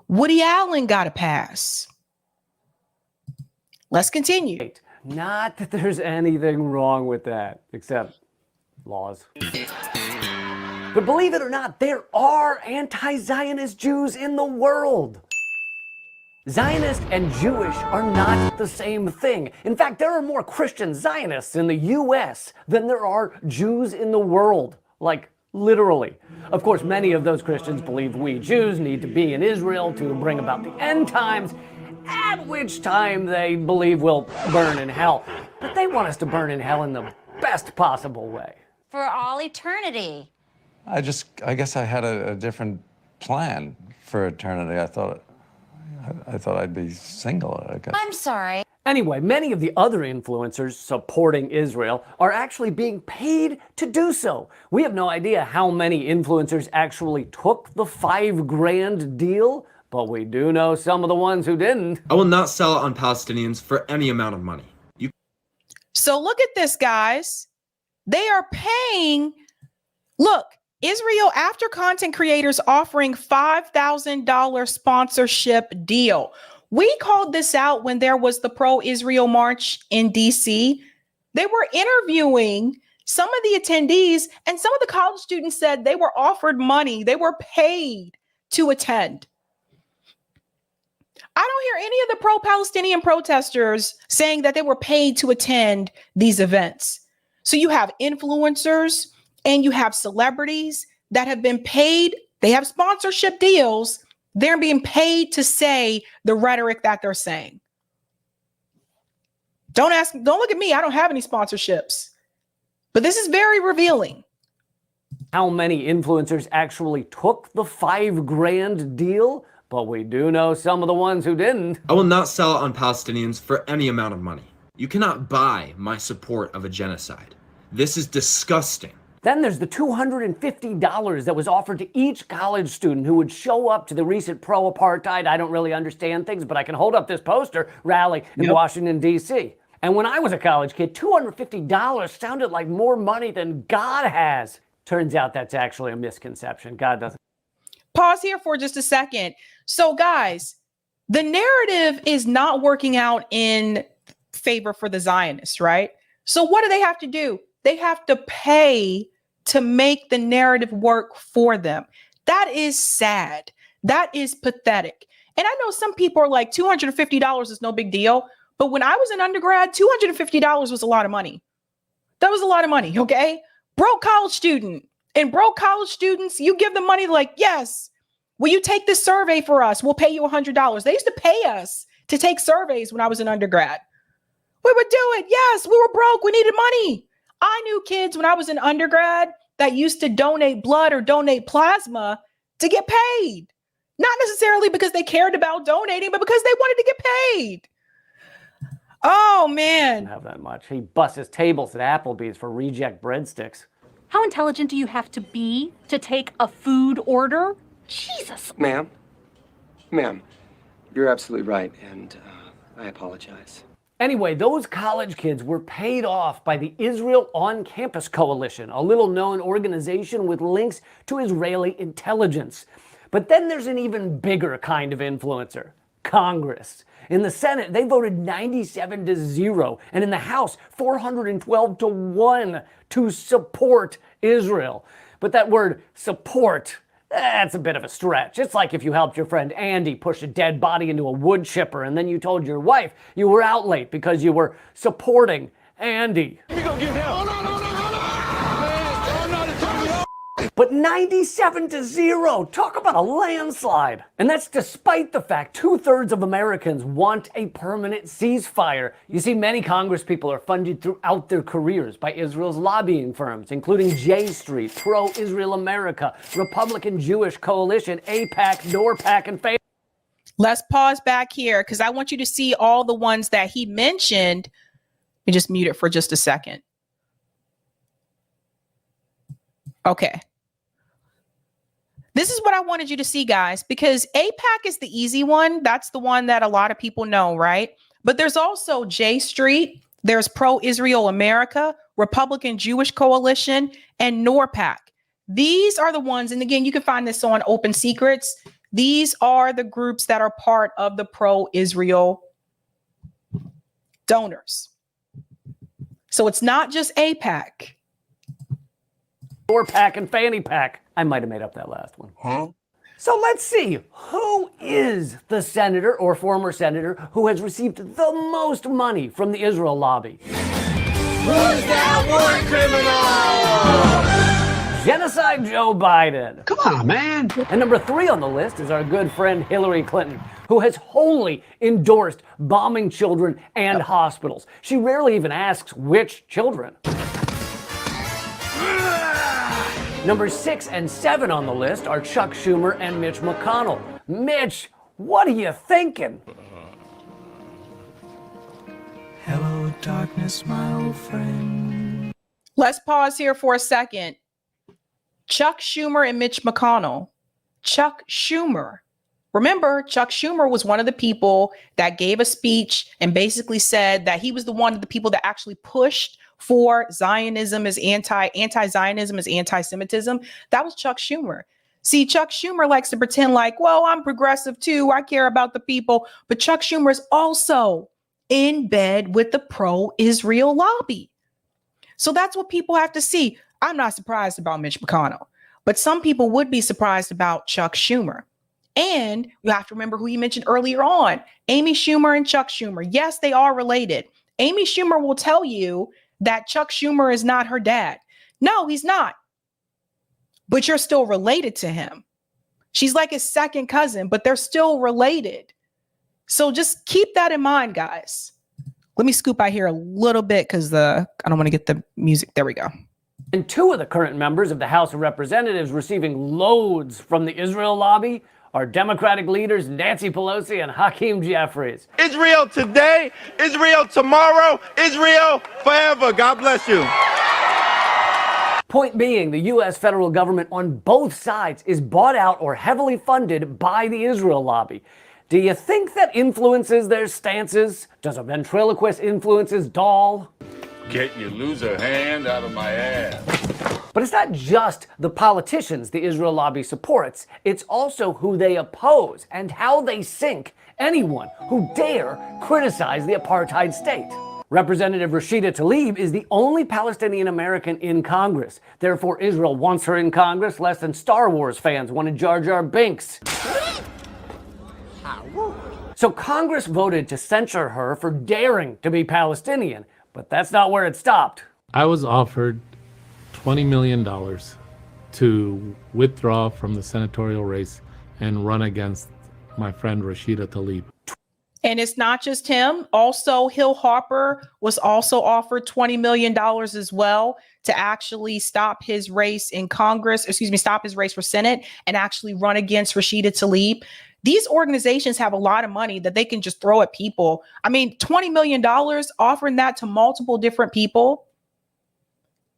Woody Allen got a pass. Let's continue. Not that there's anything wrong with that, except laws. But believe it or not, there are anti-Zionist Jews in the world. Zionist and Jewish are not the same thing. In fact, there are more Christian Zionists in the US than there are Jews in the world. Like, literally. Of course, many of those Christians believe we Jews need to be in Israel to bring about the end times, at which time they believe we'll burn in hell. But they want us to burn in hell in the best possible way. For all eternity. I guess I had a different plan for eternity. I thought I'd be single, I guess. I'm sorry. Anyway, many of the other influencers supporting Israel are actually being paid to do so. We have no idea how many influencers actually took the $5,000 deal, but we do know some of the ones who didn't. I will not sell it on Palestinians for any amount of money. So look at this, guys. They are paying. Look, Israel after content creators offering $5,000 sponsorship deal. We called this out when there was the pro-Israel march in DC. They were interviewing some of the attendees, and some of the college students said they were offered money. They were paid to attend. I don't hear any of the pro-Palestinian protesters saying that they were paid to attend these events. So you have influencers and you have celebrities that have been paid. They have sponsorship deals. They're being paid to say the rhetoric that they're saying. Don't look at me. I don't have any sponsorships. But this is very revealing. How many influencers actually took the $5,000 deal? But we do know some of the ones who didn't. I will not sell on Palestinians for any amount of money. You cannot buy my support of a genocide. This is disgusting. Then there's the $250 that was offered to each college student who would show up to the recent pro-apartheid, I don't really understand things, but I can hold up this poster rally in Washington, D.C. And when I was a college kid, $250 sounded like more money than God has. Turns out that's actually a misconception. God doesn't. Pause here for just a second. So guys, the narrative is not working out in favor for the Zionists, right? So what do they have to do? They have to pay to make the narrative work for them. That is sad. That is pathetic. And I know some people are like, $250 is no big deal. But when I was an undergrad, $250 was a lot of money. That was a lot of money, okay? Broke college student. And broke college students, you give them money like, yes, will you take this survey for us? We'll pay you $100. They used to pay us to take surveys when I was an undergrad. We would do it. Yes, we were broke. We needed money. I knew kids when I was an undergrad that used to donate blood or donate plasma to get paid. Not necessarily because they cared about donating, but because they wanted to get paid. Oh, man. Have that much. He busts his tables at Applebee's for reject breadsticks. How intelligent do you have to be to take a food order? Jesus. Ma'am, you're absolutely right, and I apologize. Anyway, those college kids were paid off by the Israel On Campus Coalition, a little-known organization with links to Israeli intelligence. But then there's an even bigger kind of influencer, Congress. In the Senate, they voted 97-0, and in the House, 412-1 to support Israel. But that word support, that's a bit of a stretch. It's like if you helped your friend Andy push a dead body into a wood chipper and then you told your wife you were out late because you were supporting Andy. We gonna get help. But 97-0, talk about a landslide. And that's despite the fact 2/3 of Americans want a permanent ceasefire. You see, many Congress people are funded throughout their careers by Israel's lobbying firms, including J Street, Pro-Israel America, Republican Jewish Coalition, AIPAC, NORPAC, and FAME. Let's pause back here because I want you to see all the ones that he mentioned. Let me just mute it for just a second. Okay. This is what I wanted you to see, guys, because AIPAC is the easy one. That's the one that a lot of people know, right? But there's also J Street. There's Pro-Israel America, Republican Jewish Coalition, and NORPAC. These are the ones, and again, you can find this on Open Secrets. These are the groups that are part of the pro-Israel donors. So it's not just AIPAC. NORPAC and Fanny Pack. I might have made up that last one. Huh? So let's see, who is the senator or former senator who has received the most money from the Israel lobby? Who's that war criminal? Genocide Joe Biden. Come on, man. And number 3 on the list is our good friend Hillary Clinton, who has wholly endorsed bombing children and hospitals. She rarely even asks which children. Number 6 and 7 on the list are Chuck Schumer and Mitch McConnell. Mitch, what are you thinking? Hello, darkness, my old friend. Let's pause here for a second. Chuck Schumer and Mitch McConnell. Chuck Schumer. Remember, Chuck Schumer was one of the people that gave a speech and basically said that he was one of the people that actually pushed for Zionism is anti-Zionism is anti-Semitism, that was Chuck Schumer. See, Chuck Schumer likes to pretend like, well, I'm progressive too. I care about the people. But Chuck Schumer is also in bed with the pro-Israel lobby. So that's what people have to see. I'm not surprised about Mitch McConnell, but some people would be surprised about Chuck Schumer. And you have to remember who you mentioned earlier on, Amy Schumer and Chuck Schumer. Yes, they are related. Amy Schumer will tell you that Chuck Schumer is not her dad. No, he's not. But you're still related to him. She's like his second cousin, but they're still related. So just keep that in mind, guys. Let me scoop out here a little bit because I don't want to get the music. There we go. And two of the current members of the House of Representatives receiving loads from the Israel lobby are Democratic leaders Nancy Pelosi and Hakeem Jeffries. Israel today, Israel tomorrow, Israel forever. God bless you. Point being, the U.S. federal government on both sides is bought out or heavily funded by the Israel lobby. Do you think that influences their stances? Does a ventriloquist influence his doll? Get your loser hand out of my ass. But it's not just the politicians the Israel lobby supports, it's also who they oppose and how they sink anyone who dare criticize the apartheid state. Representative Rashida Tlaib is the only Palestinian American in Congress. Therefore, Israel wants her in Congress less than Star Wars fans wanted Jar Jar Binks. So Congress voted to censure her for daring to be Palestinian, but that's not where it stopped. I was offered $20 million to withdraw from the senatorial race and run against my friend Rashida Tlaib. And it's not just him. Also, Hill Harper was also offered $20 million as well to actually stop his race in Congress, stop his race for Senate and actually run against Rashida Tlaib. These organizations have a lot of money that they can just throw at people. I mean, $20 million, offering that to multiple different people.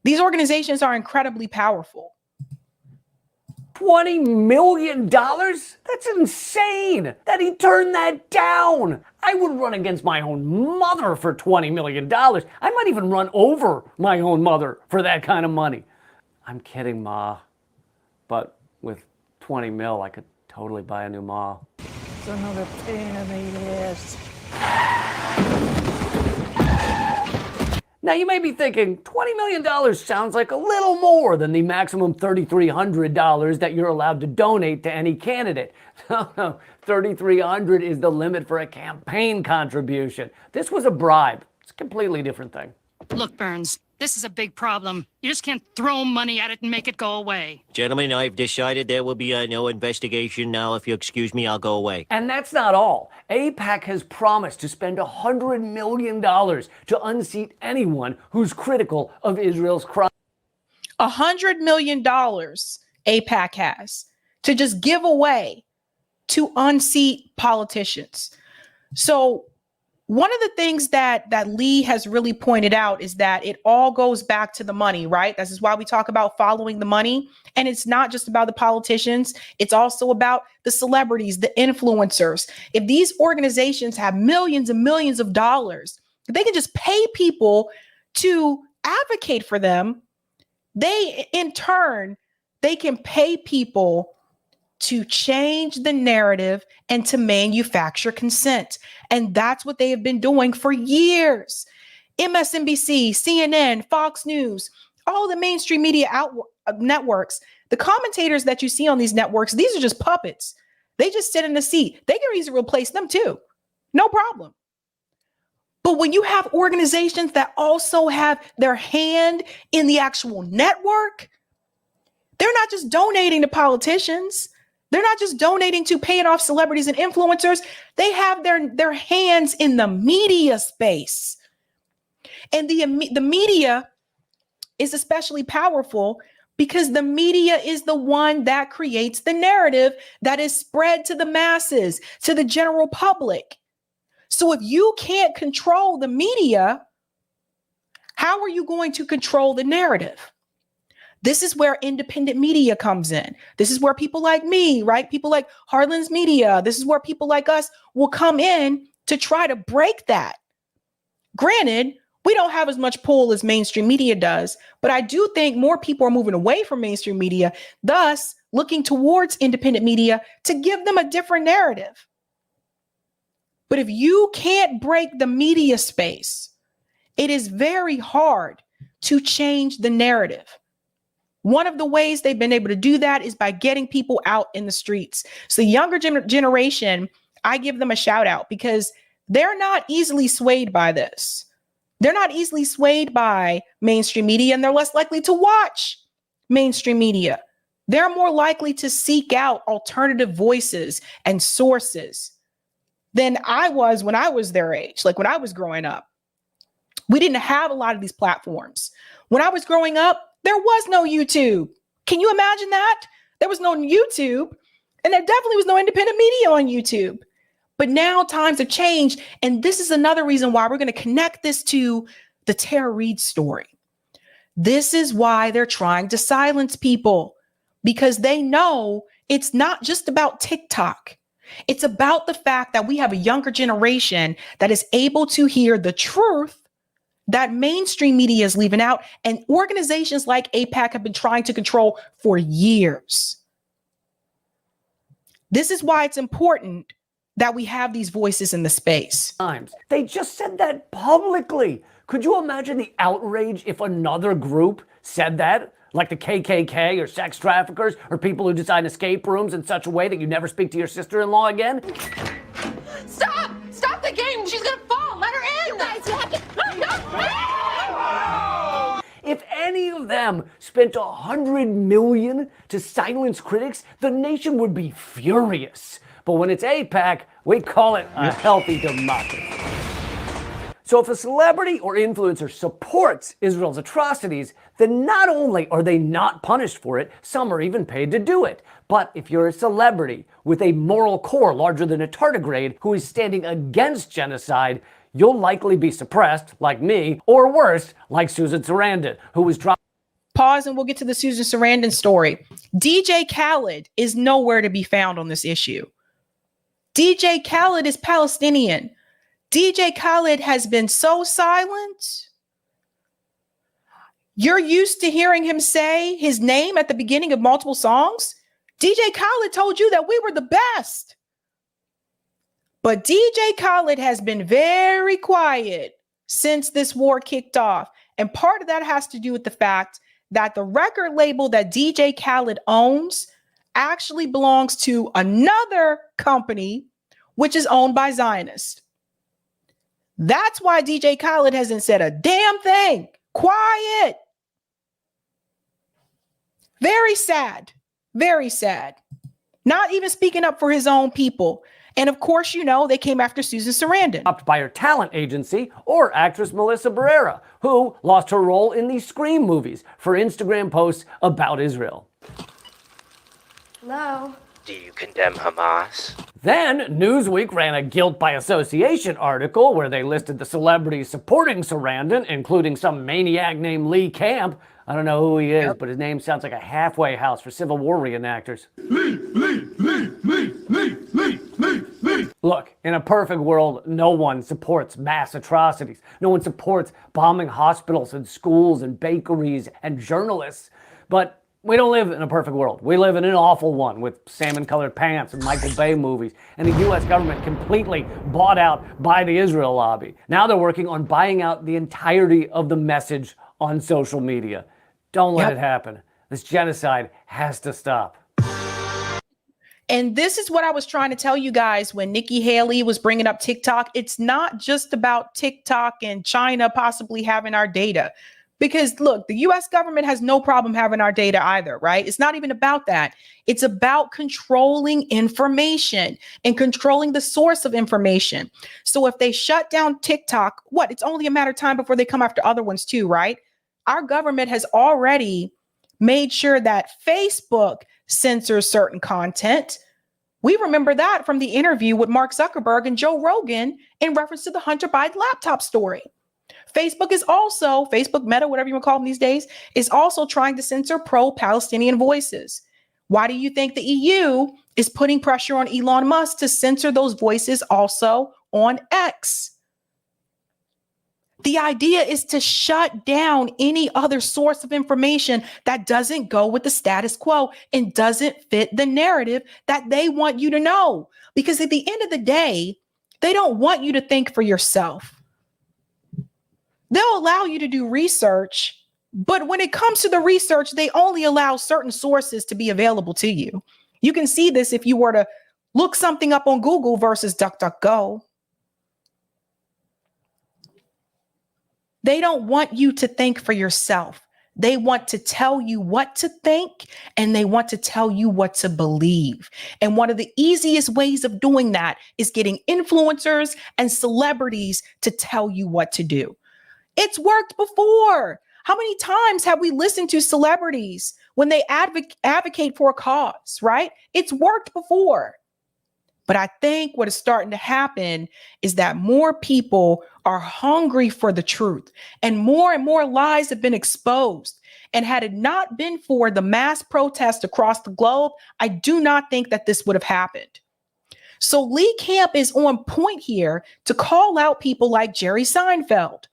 These organizations are incredibly powerful. $20 million? That's insane that he turned that down. I would run against my own mother for $20 million. I might even run over my own mother for that kind of money. I'm kidding, Ma. But with 20 mil, I could totally buy a new Ma. It's another pain in the ass. Now you may be thinking, $20 million sounds like a little more than the maximum $3,300 that you're allowed to donate to any candidate. No, $3,300 is the limit for a campaign contribution. This was a bribe. It's a completely different thing. Look, Burns, this is a big problem. You just can't throw money at it and make it go away. Gentlemen, I've decided there will be no investigation now. If you excuse me, I'll go away. And that's not all. AIPAC has promised to spend $100 million to unseat anyone who's critical of Israel's crime. $100 million AIPAC has to just give away to unseat politicians. So one of the things that Lee has really pointed out is that it all goes back to the money, right? This is why we talk about following the money. And it's not just about the politicians. It's also about the celebrities, the influencers. If these organizations have millions and millions of dollars, they can just pay people to advocate for them. They, in turn, they can pay people to change the narrative and to manufacture consent. And that's what they have been doing for years. MSNBC, CNN, Fox News, all the mainstream media networks, the commentators that you see on these networks, these are just puppets. They just sit in the seat. They can easily replace them too. No problem. But when you have organizations that also have their hand in the actual network, they're not just donating to politicians. They're not just donating to paying off celebrities and influencers. They have their hands in the media space. And the media is especially powerful because the media is the one that creates the narrative that is spread to the masses, to the general public. So if you can't control the media, how are you going to control the narrative? This is where independent media comes in. This is where people like me, right? People like Harlan's Media. This is where people like us will come in to try to break that. Granted, We don't have as much pull as mainstream media does, but I do think more people are moving away from mainstream media, thus looking towards independent media to give them a different narrative. But if you can't break the media space, it is very hard to change the narrative. One of the ways they've been able to do that is by getting people out in the streets. So the younger generation, I give them a shout out because they're not easily swayed by this. They're not easily swayed by mainstream media, and they're less likely to watch mainstream media. They're more likely to seek out alternative voices and sources than I was when I was their age, like when I was growing up. We didn't have a lot of these platforms. When I was growing up, there was no YouTube. Can you imagine that? There was no YouTube, and there definitely was no independent media on YouTube. But now times have changed, and this is another reason why we're going to connect this to the Tara Reade story. This is why they're trying to silence people, because they know it's not just about TikTok. It's about the fact that we have a younger generation that is able to hear the truth that mainstream media is leaving out, and organizations like AIPAC have been trying to control for years. This is why it's important that we have these voices in the space. They just said that publicly. Could you imagine the outrage if another group said that? Like the KKK or sex traffickers or people who design escape rooms in such a way that you never speak to your sister-in-law again? Stop! Stop the game! She's gonna fall! Let her in! You guys, you have to... If any of them spent $100 million to silence critics, the nation would be furious. But when it's AIPAC, we call it a healthy democracy. So if a celebrity or influencer supports Israel's atrocities, then not only are they not punished for it, some are even paid to do it. But if you're a celebrity with a moral core larger than a tardigrade who is standing against genocide, you'll likely be suppressed, like me, or worse, like Susan Sarandon, who was dropped. Pause and we'll get to the Susan Sarandon story. DJ Khaled is nowhere to be found on this issue. DJ Khaled is Palestinian. DJ Khaled has been so silent. You're used to hearing him say his name at the beginning of multiple songs. DJ Khaled told you that we were the best. But DJ Khaled has been very quiet since this war kicked off. And part of that has to do with the fact that the record label that DJ Khaled owns actually belongs to another company, which is owned by Zionists. That's why DJ Khaled hasn't said a damn thing. Quiet. Very sad. Very sad. Not even speaking up for his own people. And of course, you know, they came after Susan Sarandon. Up by her talent agency or actress Melissa Barrera, who lost her role in the Scream movies for Instagram posts about Israel. Hello? Do you condemn Hamas? Then Newsweek ran a guilt by association article where they listed the celebrities supporting Sarandon, including some maniac named Lee Camp. I don't know who he is, but his name sounds like a halfway house for Civil War reenactors. Lee. Look, in a perfect world, no one supports mass atrocities. No one supports bombing hospitals and schools and bakeries and journalists. But we don't live in a perfect world. We live in an awful one with salmon-colored pants and Michael Bay movies, and the U.S. government completely bought out by the Israel lobby. Now they're working on buying out the entirety of the message on social media. Don't let it happen. This genocide has to stop. And this is what I was trying to tell you guys when Nikki Haley was bringing up TikTok. It's not just about TikTok and China possibly having our data. Because look, the US government has no problem having our data either, right? It's not even about that. It's about controlling information and controlling the source of information. So if they shut down TikTok, it's only a matter of time before they come after other ones too, right? Our government has already made sure that Facebook censors certain content. We remember that from the interview with Mark Zuckerberg and Joe Rogan in reference to the Hunter Biden laptop story. Facebook is also, Facebook Meta, whatever you want to call them these days, is also trying to censor pro-Palestinian voices. Why do you think the EU is putting pressure on Elon Musk to censor those voices also on X? The idea is to shut down any other source of information that doesn't go with the status quo and doesn't fit the narrative that they want you to know. Because at the end of the day, they don't want you to think for yourself. They'll allow you to do research, but when it comes to the research, they only allow certain sources to be available to you. You can see this if you were to look something up on Google versus DuckDuckGo. They don't want you to think for yourself. They want to tell you what to think, and they want to tell you what to believe. And one of the easiest ways of doing that is getting influencers and celebrities to tell you what to do. It's worked before. How many times have we listened to celebrities when they advocate for a cause, right? It's worked before. But I think what is starting to happen is that more people are hungry for the truth, and more lies have been exposed. And had it not been for the mass protest across the globe, I do not think that this would have happened. So Lee Camp is on point here to call out people like Jerry Seinfeld.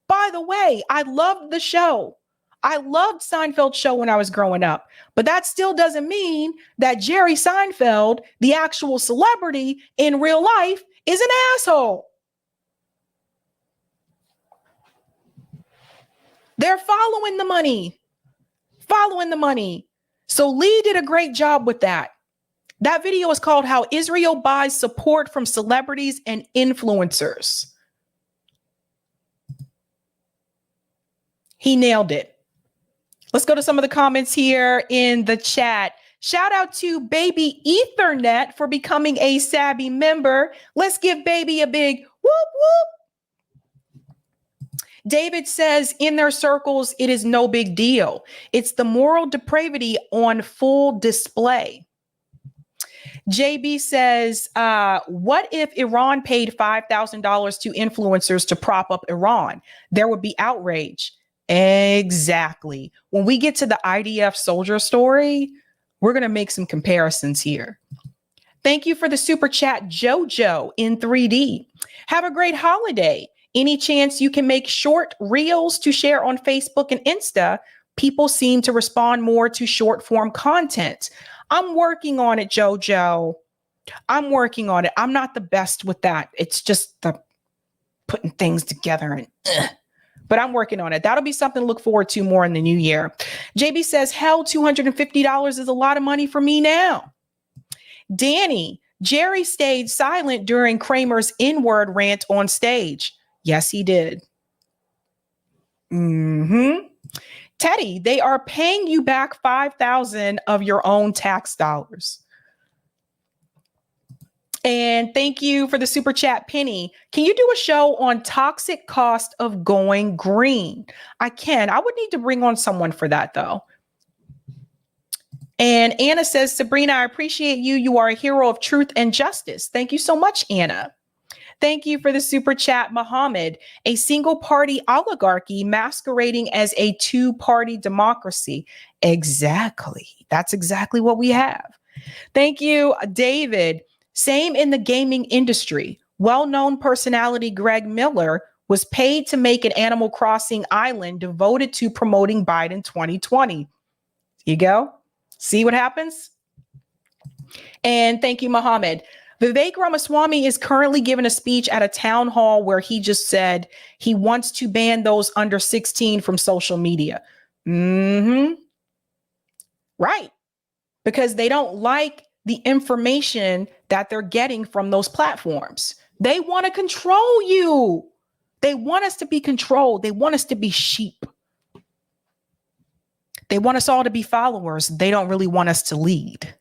By the way, I loved the show. I loved Seinfeld's show when I was growing up, but that still doesn't mean that Jerry Seinfeld, the actual celebrity in real life, is an asshole. They're following the money. So Lee did a great job with that. That video is called How Israel Buys Support from Celebrities and Influencers. He nailed it. Let's go to some of the comments here in the chat. Shout out to Baby Ethernet for becoming a Sabby member. Let's give Baby a big whoop whoop. David says, in their circles, it is no big deal. It's the moral depravity on full display. JB says, what if Iran paid $5,000 to influencers to prop up Iran? There would be outrage. Exactly. When we get to the IDF soldier story, we're going to make some comparisons here. Thank you for the super chat, JoJo in 3D. Have a great holiday. Any chance you can make short reels to share on Facebook and Insta? People seem to respond more to short form content. I'm working on it, JoJo. I'm working on it. I'm not the best with that. It's just the putting things together and but I'm working on it. That'll be something to look forward to more in the new year. JB says, hell, $250 is a lot of money for me now. Danny, Jerry stayed silent during Kramer's N-word rant on stage. Yes, he did. Teddy, they are paying you back $5,000 of your own tax dollars. And thank you for the super chat, Penny. Can you do a show on toxic cost of going green? I can. I would need to bring on someone for that, though. And Anna says, Sabrina, I appreciate you. You are a hero of truth and justice. Thank you so much, Anna. Thank you for the super chat, Muhammad. A single party oligarchy masquerading as a two-party democracy. Exactly. That's exactly what we have. Thank you, David. Same in the gaming industry. Well-known personality Greg Miller was paid to make an Animal Crossing island devoted to promoting Biden 2020. You go. See what happens? And thank you, Muhammad. Vivek Ramaswamy is currently giving a speech at a town hall where he just said he wants to ban those under 16 from social media. Right. Because they don't like the information that they're getting from those platforms. They want to control you. They want us to be controlled. They want us to be sheep. They want us all to be followers. They don't really want us to lead.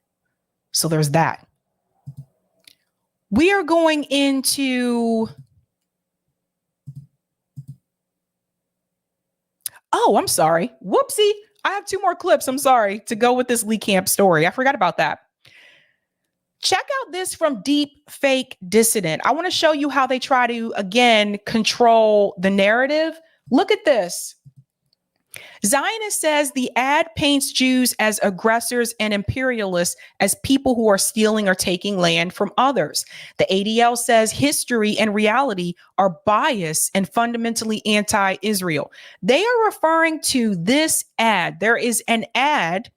So there's that. We are going into... Oh, I'm sorry. Whoopsie. I have 2 more clips. I'm sorry, to go with this Lee Camp story. I forgot about that. Check out this from Deep Fake Dissident. I want to show you how they try to, again, control the narrative. Look at this. Zionist says the ad paints Jews as aggressors and imperialists, as people who are stealing or taking land from others. The ADL says history and reality are biased and fundamentally anti-Israel. They are referring to this ad. There is an ad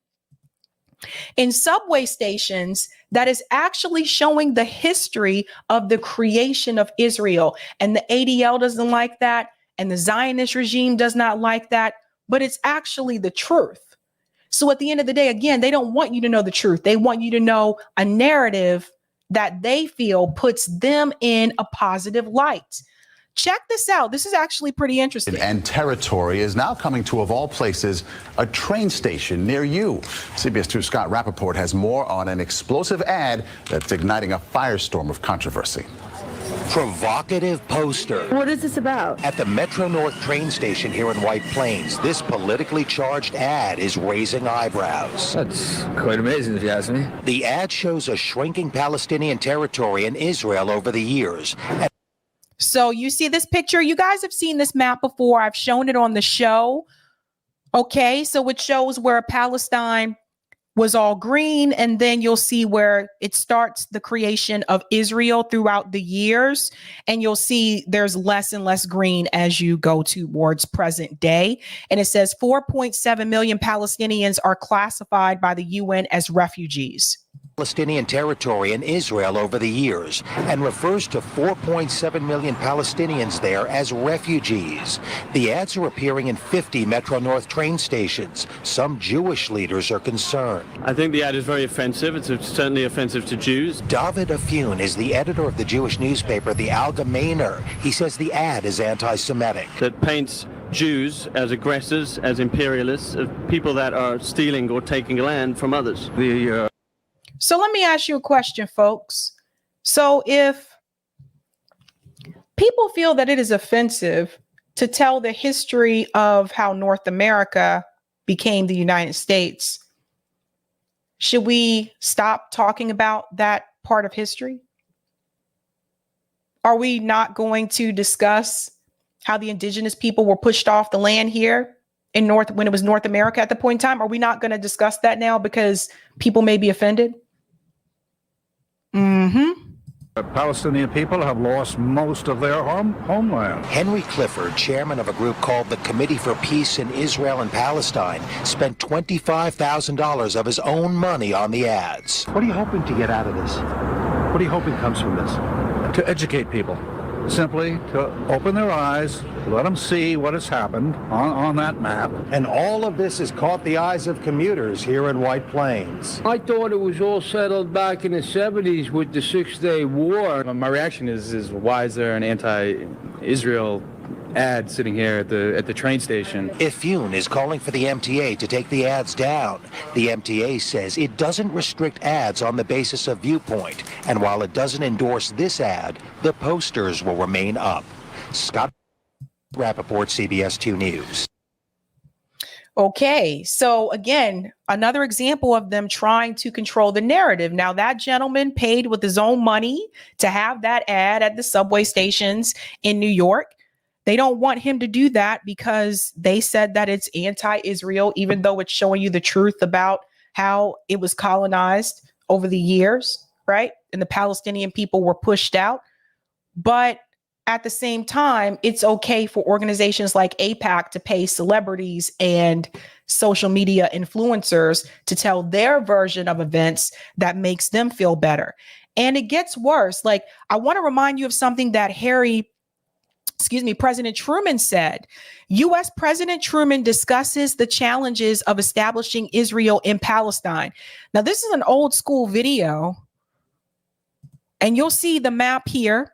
in subway stations that is actually showing the history of the creation of Israel. And the ADL doesn't like that. And the Zionist regime does not like that. But it's actually the truth. So at the end of the day, again, they don't want you to know the truth. They want you to know a narrative that they feel puts them in a positive light. Check this out. This is actually pretty interesting. And territory is now coming to, of all places, a train station near you. CBS 2's Scott Rappaport has more on an explosive ad that's igniting a firestorm of controversy. Provocative poster. What is this about? At the Metro North train station here in White Plains, this politically charged ad is raising eyebrows. That's quite amazing if you ask me. The ad shows a shrinking Palestinian territory in Israel over the years. So you see this picture. You guys have seen this map before. I've shown it on the show. Okay, so it shows where Palestine was all green, and then you'll see where it starts the creation of Israel throughout the years, and you'll see there's less and less green as you go towards present day. And it says 4.7 million Palestinians are classified by the UN as refugees. Palestinian territory in Israel over the years, and refers to 4.7 million Palestinians there as refugees. The ads are appearing in 50 Metro North train stations. Some Jewish leaders are concerned. I think the ad is very offensive. It's certainly offensive to Jews. David Afun is the editor of the Jewish newspaper, the Algemeiner. He says the ad is anti-Semitic. That paints Jews as aggressors, as imperialists, as people that are stealing or taking land from others. So let me ask you a question, folks. So if people feel that it is offensive to tell the history of how North America became the United States, should we stop talking about that part of history? Are we not going to discuss how the indigenous people were pushed off the land here in when it was North America at the point in time? Are we not going to discuss that now because people may be offended? Palestinian people have lost most of their homeland. Henry Clifford, chairman of a group called the Committee for Peace in Israel and Palestine, spent $25,000 of his own money on the ads. What are you hoping to get out of this? What are you hoping comes from this? To educate people. Simply to open their eyes, let them see what has happened on that map. And all of this has caught the eyes of commuters here in White Plains. I thought it was all settled back in the 70s with the Six-Day War. My reaction is why is there an anti-Israel ad sitting here at the train station? Afun is calling for the MTA to take the ads down. The MTA says it doesn't restrict ads on the basis of viewpoint, and while it doesn't endorse this ad, the posters will remain up. Scott Rappaport, CBS 2 News. Okay, so again, another example of them trying to control the narrative. Now, that gentleman paid with his own money to have that ad at the subway stations in New York. They don't want him to do that because they said that it's anti-Israel, even though it's showing you the truth about how it was colonized over the years, right? And the Palestinian people were pushed out. But at the same time, it's okay for organizations like AIPAC to pay celebrities and social media influencers to tell their version of events that makes them feel better. And it gets worse. Like, I want to remind you of something that President Truman said. U.S. President Truman discusses the challenges of establishing Israel in Palestine. Now, this is an old school video, and you'll see the map here.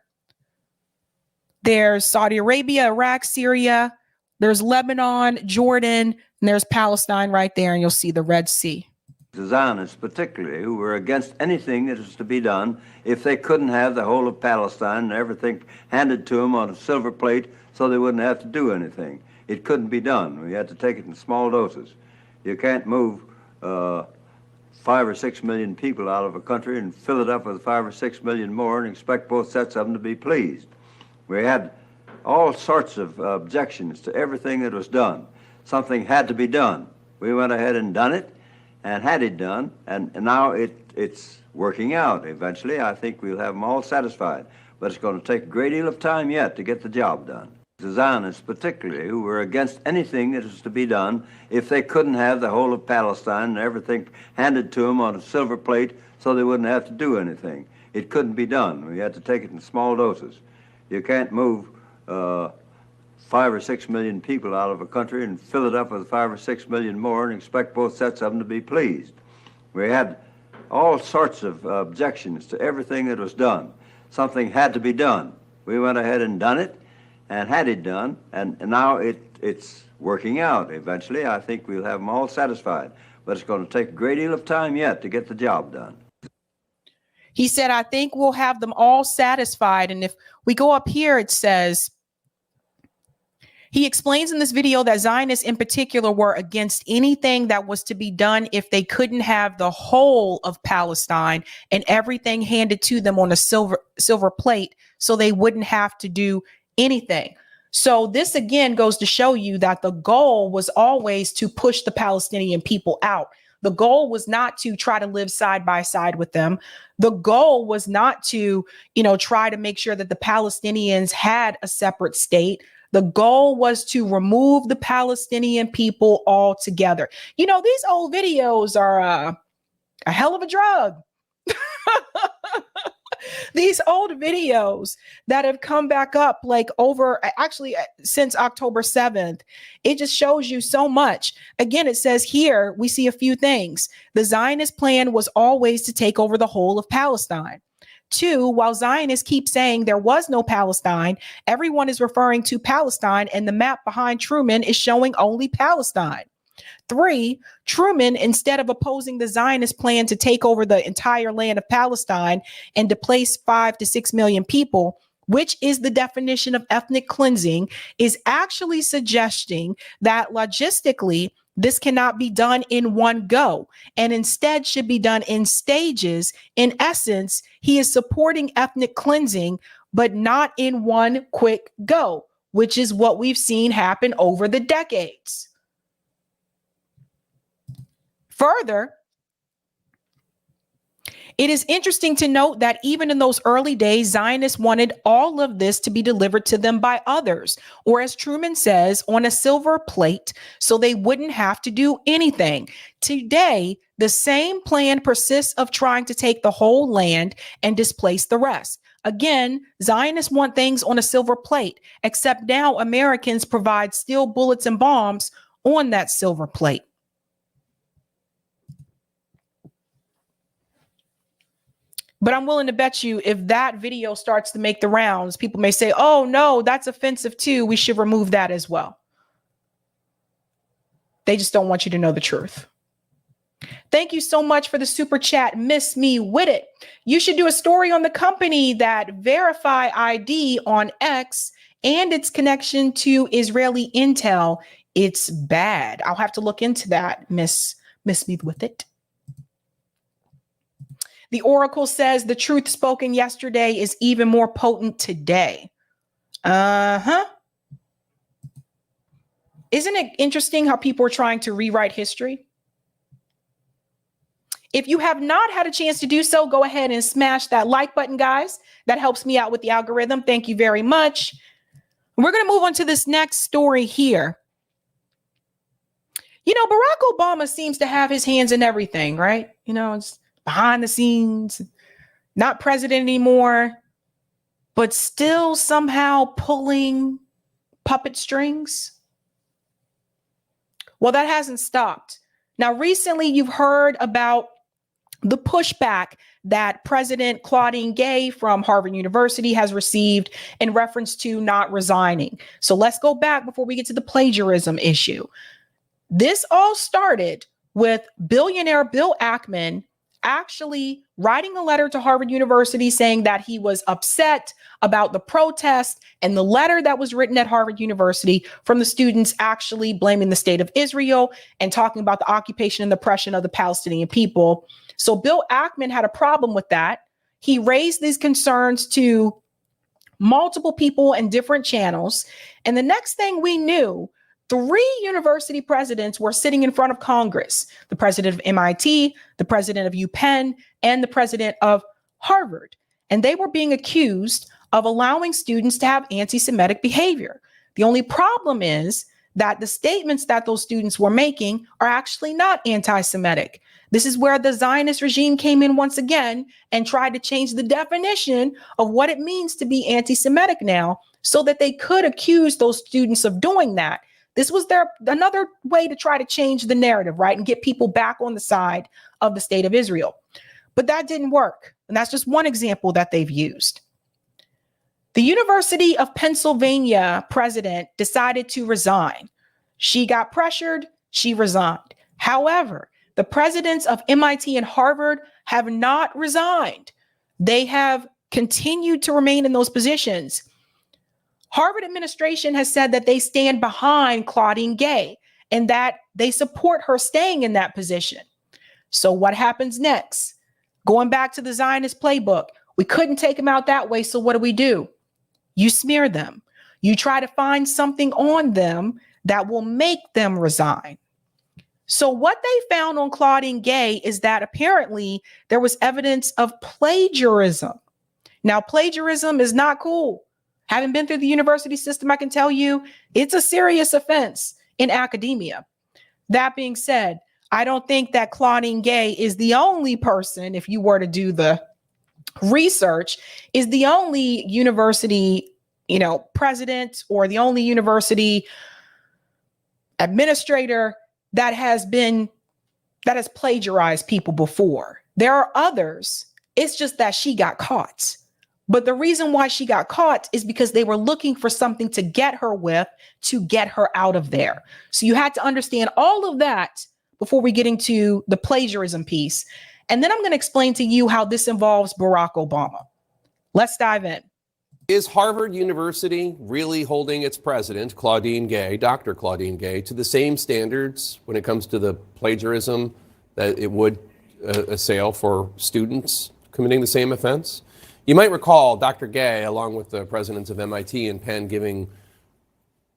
There's Saudi Arabia, Iraq, Syria. There's Lebanon, Jordan, and there's Palestine right there, and you'll see the Red Sea. The Zionists particularly, who were against anything that was to be done if they couldn't have the whole of Palestine and everything handed to them on a silver plate so they wouldn't have to do anything. It couldn't be done. We had to take it in small doses. You can't move 5 or 6 million people out of a country and fill it up with 5 or 6 million more and expect both sets of them to be pleased. We had all sorts of objections to everything that was done. something had to be done. We went ahead and done it and had it done, and now it's working out. Eventually, I think we'll have them all satisfied, but it's going to take a great deal of time yet to get the job done. The Zionists particularly, who were against anything that was to be done if they couldn't have the whole of Palestine and everything handed to them on a silver plate so they wouldn't have to do anything. It couldn't be done. We had to take it in small doses. You can't move 5 or 6 million people out of a country and fill it up with 5 or 6 million more and expect both sets of them to be pleased. We had all sorts of objections to everything that was done. Something had to be done. We went ahead and done it and had it done, and now it's working out. Eventually, I think we'll have them all satisfied, but it's going to take a great deal of time yet to get the job done. He said, I think we'll have them all satisfied. And if we go up here, it says, he explains in this video that Zionists in particular were against anything that was to be done if they couldn't have the whole of Palestine and everything handed to them on a silver plate so they wouldn't have to do anything. So this again goes to show you that the goal was always to push the Palestinian people out. The goal was not to try to live side by side with them. The goal was not to, try to make sure that the Palestinians had a separate state. The goal was to remove the Palestinian people altogether. These old videos are a hell of a drug. These old videos that have come back up since October 7th, it just shows you so much. Again, it says here, we see a few things. The Zionist plan was always to take over the whole of Palestine. 2, while Zionists keep saying there was no Palestine, everyone is referring to Palestine, and the map behind Truman is showing only Palestine. 3, Truman, instead of opposing the Zionist plan to take over the entire land of Palestine and to place 5 to 6 million people, which is the definition of ethnic cleansing, is actually suggesting that logistically, this cannot be done in one go and instead should be done in stages. In essence, he is supporting ethnic cleansing, but not in one quick go, which is what we've seen happen over the decades. Further, it is interesting to note that even in those early days, Zionists wanted all of this to be delivered to them by others, or as Truman says, on a silver plate, so they wouldn't have to do anything. Today, the same plan persists of trying to take the whole land and displace the rest. Again, Zionists want things on a silver plate, except now Americans provide steel bullets and bombs on that silver plate. But I'm willing to bet you if that video starts to make the rounds, people may say, oh, no, that's offensive too. We should remove that as well. They just don't want you to know the truth. Thank you so much for the super chat. Miss me with it. You should do a story on the company that Verify ID on X and its connection to Israeli intel. It's bad. I'll have to look into that, Miss me with it. The Oracle says the truth spoken yesterday is even more potent today. Isn't it interesting how people are trying to rewrite history? If you have not had a chance to do so, go ahead and smash that like button, guys. That helps me out with the algorithm. Thank you very much. We're going to move on to this next story here. Barack Obama seems to have his hands in everything, right? It's behind the scenes, not president anymore, but still somehow pulling puppet strings. Well, that hasn't stopped. Now, recently you've heard about the pushback that President Claudine Gay from Harvard University has received in reference to not resigning. So let's go back before we get to the plagiarism issue. This all started with billionaire Bill Ackman actually writing a letter to Harvard University saying that he was upset about the protest, and the letter that was written at Harvard University from the students actually blaming the state of Israel and talking about the occupation and oppression of the Palestinian people. So Bill Ackman had a problem with that. He raised these concerns to multiple people in different channels. And the next thing we knew, 3 university presidents were sitting in front of Congress: the president of MIT, the president of UPenn, and the president of Harvard. And they were being accused of allowing students to have anti-Semitic behavior. The only problem is that the statements that those students were making are actually not anti-Semitic. This is where the Zionist regime came in once again and tried to change the definition of what it means to be anti-Semitic now, so that they could accuse those students of doing that. This was another way to try to change the narrative, right? And get people back on the side of the state of Israel. But that didn't work. And that's just one example that they've used. The University of Pennsylvania president decided to resign. She got pressured, she resigned. However, the presidents of MIT and Harvard have not resigned. They have continued to remain in those positions. Harvard administration has said that they stand behind Claudine Gay and that they support her staying in that position. So what happens next? Going back to the Zionist playbook, we couldn't take them out that way, so what do? You smear them. You try to find something on them that will make them resign. So what they found on Claudine Gay is that apparently there was evidence of plagiarism. Now, plagiarism is not cool. Having been through the university system, I can tell you it's a serious offense in academia. That being said, I don't think that Claudine Gay is the only person, if you were to do the research, is the only university, president or the only university administrator that has plagiarized people before. There are others. It's just that she got caught. But the reason why she got caught is because they were looking for something to get her with, to get her out of there. So you had to understand all of that before we get into the plagiarism piece. And then I'm going to explain to you how this involves Barack Obama. Let's dive in. Is Harvard University really holding its president, Claudine Gay, Dr. Claudine Gay, to the same standards when it comes to the plagiarism that it would assail for students committing the same offense? You might recall Dr. Gay, along with the presidents of MIT and Penn, giving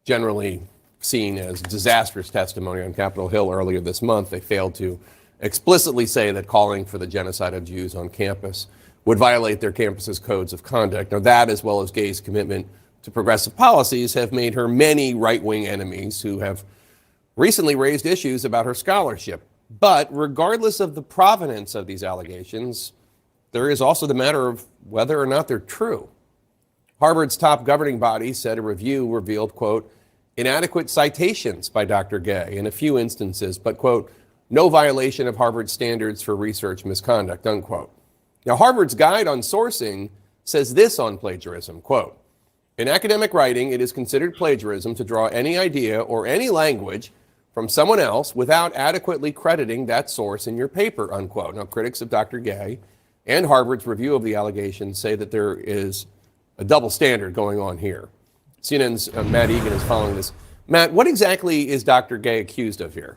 generally seen as disastrous testimony on Capitol Hill earlier this month. They failed to explicitly say that calling for the genocide of Jews on campus would violate their campus's codes of conduct. Now, that, as well as Gay's commitment to progressive policies, have made her many right-wing enemies who have recently raised issues about her scholarship. But regardless of the provenance of these allegations, there is also the matter of whether or not they're true. Harvard's top governing body said a review revealed, quote, inadequate citations by Dr. Gay in a few instances, but, quote, no violation of Harvard's standards for research misconduct, unquote. Now, Harvard's guide on sourcing says this on plagiarism, quote, in academic writing, it is considered plagiarism to draw any idea or any language from someone else without adequately crediting that source in your paper, unquote. Now, critics of Dr. Gay and Harvard's review of the allegations say that there is a double standard going on here. CNN's Matt Egan is following this. Matt, what exactly is Dr. Gay accused of here?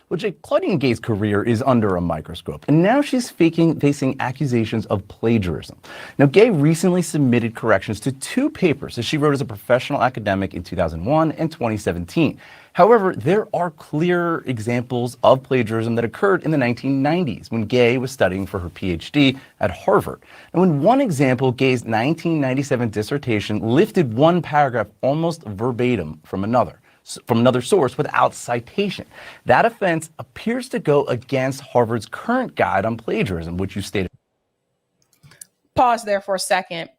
Well, Jake, Claudine Gay's career is under a microscope, and now she's facing accusations of plagiarism. Now, Gay recently submitted corrections to 2 papers that she wrote as a professional academic in 2001 and 2017. However, there are clear examples of plagiarism that occurred in the 1990s when Gay was studying for her PhD at Harvard. And in one example, Gay's 1997 dissertation lifted one paragraph almost verbatim from another source without citation. That offense appears to go against Harvard's current guide on plagiarism, which you stated. Pause there for a second.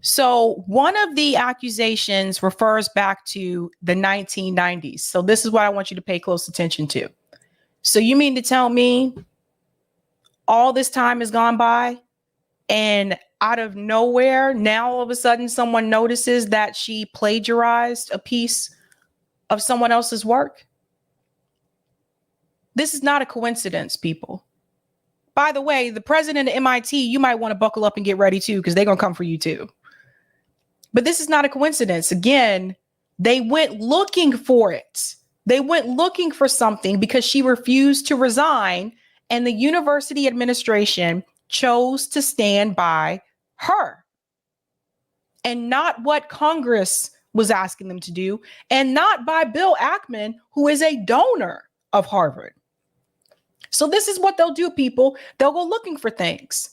So one of the accusations refers back to the 1990s. So this is what I want you to pay close attention to. So you mean to tell me all this time has gone by and out of nowhere, now all of a sudden someone notices that she plagiarized a piece of someone else's work? This is not a coincidence, people. By the way, the president of MIT, you might want to buckle up and get ready too, because they're going to come for you too. But this is not a coincidence. Again, they went looking for it. They went looking for something because she refused to resign, and the university administration chose to stand by her and not what Congress was asking them to do, and not by Bill Ackman, who is a donor of Harvard. So this is what they'll do, people. They'll go looking for things.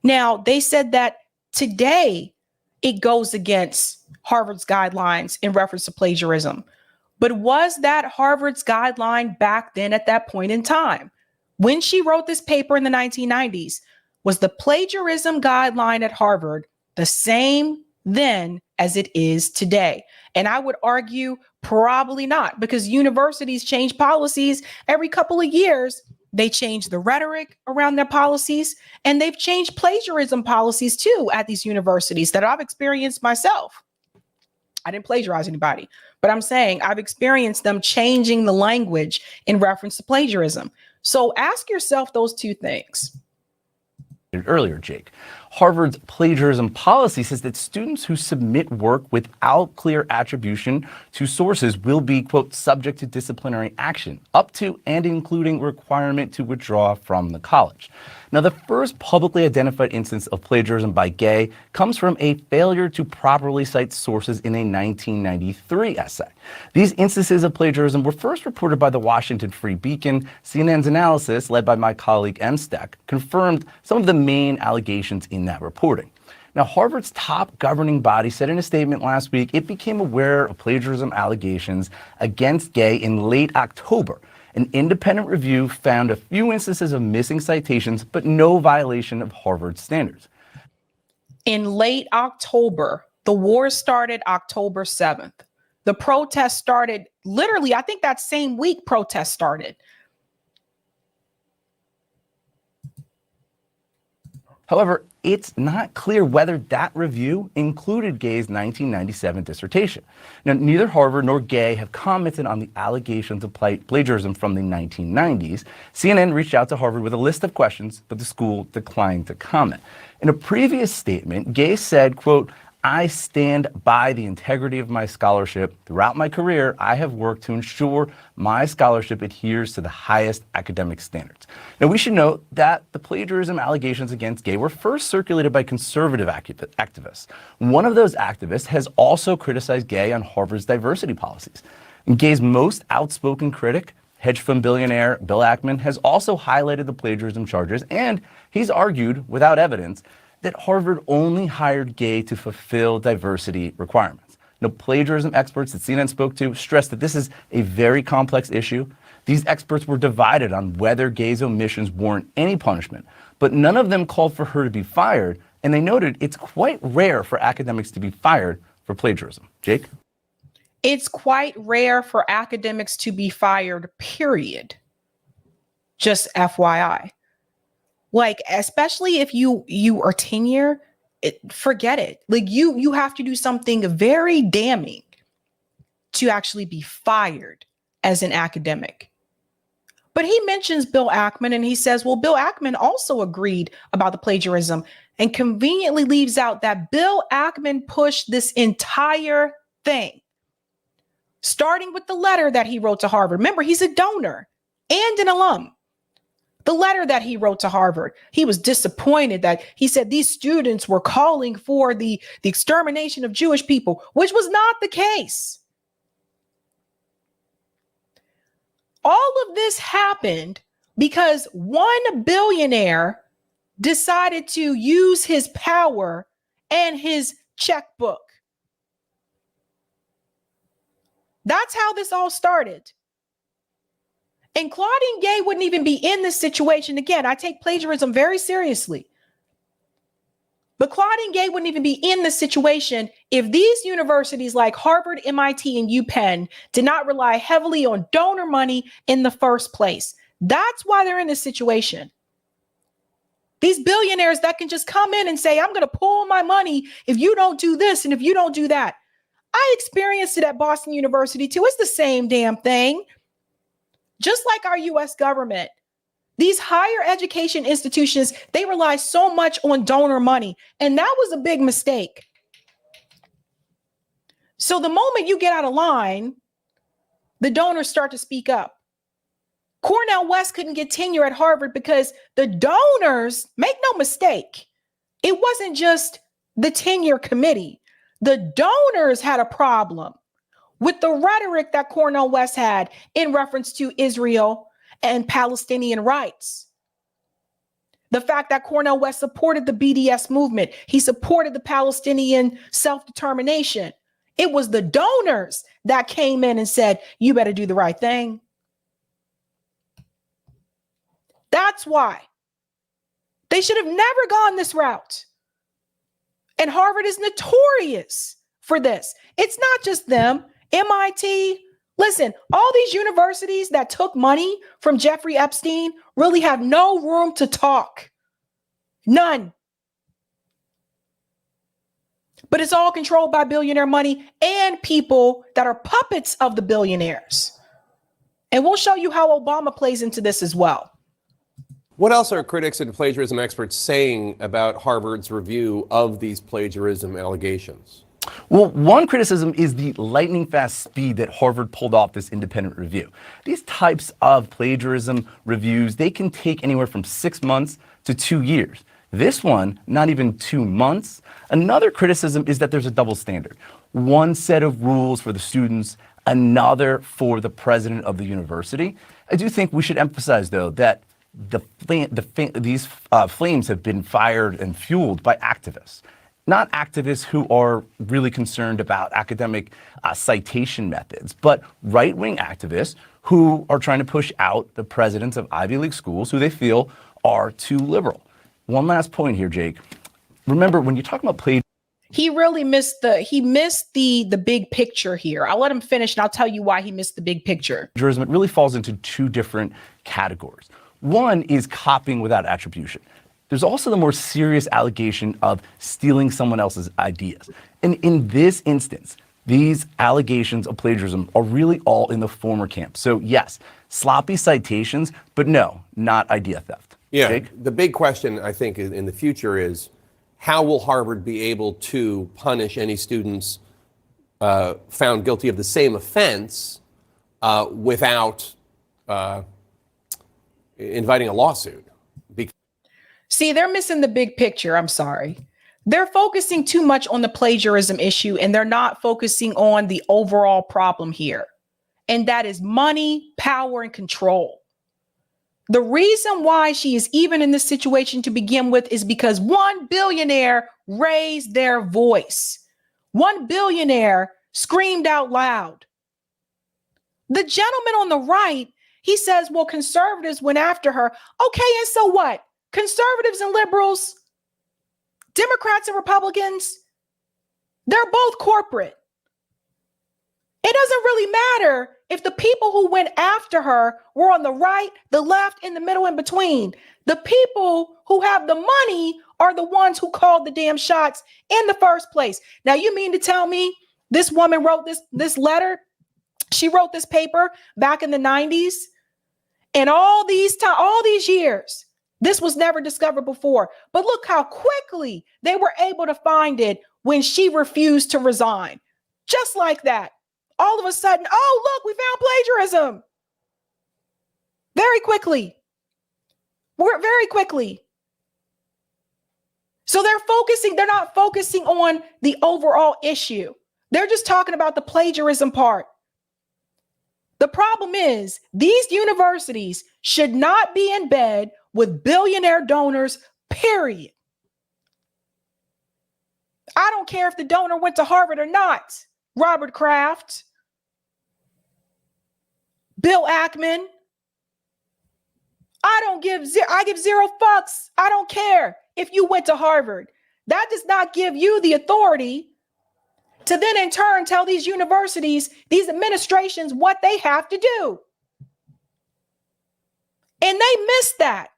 Now, they said that today it goes against Harvard's guidelines in reference to plagiarism. But was that Harvard's guideline back then at that point in time? When she wrote this paper in the 1990s, was the plagiarism guideline at Harvard the same then as it is today? And I would argue probably not, because universities change policies every couple of years. They change the rhetoric around their policies, and they've changed plagiarism policies too at these universities that I've experienced myself. I didn't plagiarize anybody, but I'm saying I've experienced them changing the language in reference to plagiarism. So ask yourself those two things. Earlier, Jake. Harvard's plagiarism policy says that students who submit work without clear attribution to sources will be, quote, subject to disciplinary action, up to and including requirement to withdraw from the college. Now, the first publicly identified instance of plagiarism by Gay comes from a failure to properly cite sources in a 1993 essay. These instances of plagiarism were first reported by the Washington Free Beacon. CNN's analysis, led by my colleague M. Steck, confirmed some of the main allegations in that reporting. Now, Harvard's top governing body said in a statement last week it became aware of plagiarism allegations against Gay in late October. An independent review found a few instances of missing citations, but no violation of Harvard standards. In late October, the war started October 7th. The protest started literally, I think that same week protest started. However, it's not clear whether that review included Gay's 1997 dissertation. Now, neither Harvard nor Gay have commented on the allegations of plagiarism from the 1990s. CNN reached out to Harvard with a list of questions, but the school declined to comment. In a previous statement, Gay said, quote, "I stand by the integrity of my scholarship. Throughout my career, I have worked to ensure my scholarship adheres to the highest academic standards." Now, we should note that the plagiarism allegations against Gay were first circulated by conservative activists. One of those activists has also criticized Gay on Harvard's diversity policies. And Gay's most outspoken critic, hedge fund billionaire Bill Ackman, has also highlighted the plagiarism charges, and he's argued, without evidence, that Harvard only hired Gay to fulfill diversity requirements. Now, plagiarism experts that CNN spoke to stressed that this is a very complex issue. These experts were divided on whether Gay's omissions warrant any punishment, but none of them called for her to be fired, and they noted it's quite rare for academics to be fired for plagiarism. Jake? It's quite rare for academics to be fired, period. Just FYI. Like, especially if you are tenure, forget it. Like you have to do something very damning to actually be fired as an academic. But he mentions Bill Ackman and he says, well, Bill Ackman also agreed about the plagiarism, and conveniently leaves out that Bill Ackman pushed this entire thing, starting with the letter that he wrote to Harvard. Remember, he's a donor and an alum. The letter that he wrote to Harvard, he was disappointed that he said these students were calling for the extermination of Jewish people, which was not the case. All of this happened because one billionaire decided to use his power and his checkbook. That's how this all started. And Claudine Gay wouldn't even be in this situation. Again, I take plagiarism very seriously. But Claudine Gay wouldn't even be in this situation if these universities like Harvard, MIT, and UPenn did not rely heavily on donor money in the first place. That's why they're in this situation. These billionaires that can just come in and say, I'm going to pull my money if you don't do this and if you don't do that. I experienced it at Boston University too. It's the same damn thing. Just like our U.S. government, these higher education institutions, they rely so much on donor money. And that was a big mistake. So the moment you get out of line, the donors start to speak up. Cornell West couldn't get tenure at Harvard because the donors, make no mistake, it wasn't just the tenure committee. The donors had a problem with the rhetoric that Cornel West had in reference to Israel and Palestinian rights. The fact that Cornel West supported the BDS movement, he supported the Palestinian self-determination. It was the donors that came in and said, you better do the right thing. That's why they should have never gone this route. And Harvard is notorious for this. It's not just them. MIT, listen, all these universities that took money from Jeffrey Epstein really have no room to talk. None. But it's all controlled by billionaire money and people that are puppets of the billionaires. And we'll show you how Obama plays into this as well. What else are critics and plagiarism experts saying about Harvard's review of these plagiarism allegations? Well, one criticism is the lightning fast speed that Harvard pulled off this independent review. These types of plagiarism reviews, they can take anywhere from 6 months to 2 years. This one, not even 2 months. Another criticism is that there's a double standard. One set of rules for the students, another for the president of the university. I do think we should emphasize, though, that these flames have been fired and fueled by activists. Not activists who are really concerned about academic citation methods, but right-wing activists who are trying to push out the presidents of Ivy League schools who they feel are too liberal. One last point here, Jake. Remember, when you're talking about plagiarism, he really missed the big picture here. I'll let him finish and I'll tell you why he missed the big picture. It really falls into two different categories. One is copying without attribution. There's also the more serious allegation of stealing someone else's ideas. And in this instance, these allegations of plagiarism are really all in the former camp. So yes, sloppy citations, but no, not idea theft. Yeah, Jake? The big question, I think, in the future is, how will Harvard be able to punish any students found guilty of the same offense without inviting a lawsuit? See, they're missing the big picture. I'm sorry. They're focusing too much on the plagiarism issue and they're not focusing on the overall problem here. And that is money, power, and control. The reason why she is even in this situation to begin with is because one billionaire raised their voice. One billionaire screamed out loud. The gentleman on the right, he says, well, conservatives went after her. Okay, and so what? Conservatives and liberals, Democrats and Republicans, they're both corporate. It doesn't really matter if the people who went after her were on the right, the left, in the middle, in between. The people who have the money are the ones who called the damn shots in the first place. Now, you mean to tell me this woman wrote this letter? She wrote this paper back in the 90s, and all these years, this was never discovered before. But look how quickly they were able to find it when she refused to resign. Just like that. All of a sudden, oh, look, we found plagiarism. Very quickly. Very quickly. So they're not focusing on the overall issue. They're just talking about the plagiarism part. The problem is these universities should not be in bed with billionaire donors, period. I don't care if the donor went to Harvard or not. Robert Kraft, Bill Ackman. I give 0 fucks. I don't care if you went to Harvard. That does not give you the authority to then in turn tell these universities, these administrations, what they have to do. And they missed that.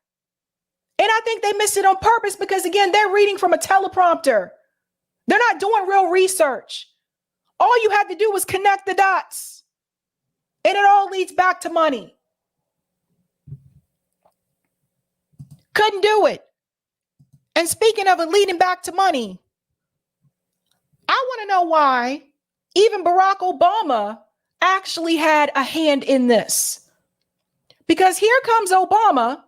And I think they missed it on purpose because, again, they're reading from a teleprompter. They're not doing real research. All you had to do was connect the dots. And it all leads back to money. Couldn't do it. And speaking of it leading back to money, I want to know why even Barack Obama actually had a hand in this. Because here comes Obama.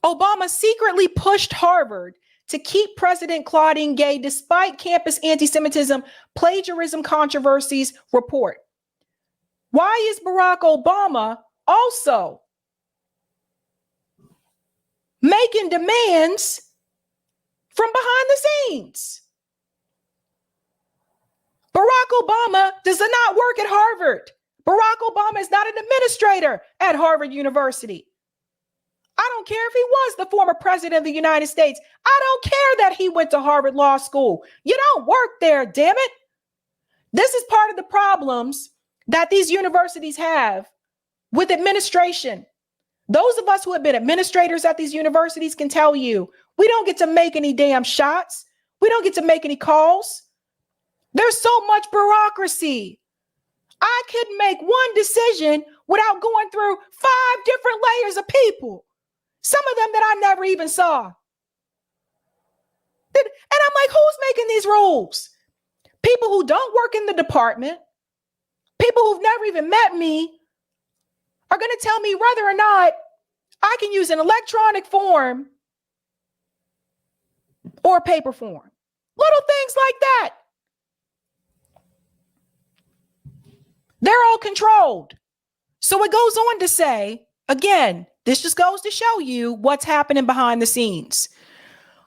Obama secretly pushed Harvard to keep President Claudine Gay despite campus anti-Semitism plagiarism controversies report. Why is Barack Obama also making demands from behind the scenes? Barack Obama does not work at Harvard. Barack Obama is not an administrator at Harvard University. I don't care if he was the former president of the United States. I don't care that he went to Harvard Law School. You don't work there, damn it. This is part of the problems that these universities have with administration. Those of us who have been administrators at these universities can tell you, we don't get to make any damn shots. We don't get to make any calls. There's so much bureaucracy. I couldn't make one decision without going through 5 different layers of people. Some of them that I never even saw. And I'm like, who's making these rules? People who don't work in the department, people who've never even met me, are going to tell me whether or not I can use an electronic form or paper form. Little things like that. They're all controlled. So it goes on to say, again, this just goes to show you what's happening behind the scenes.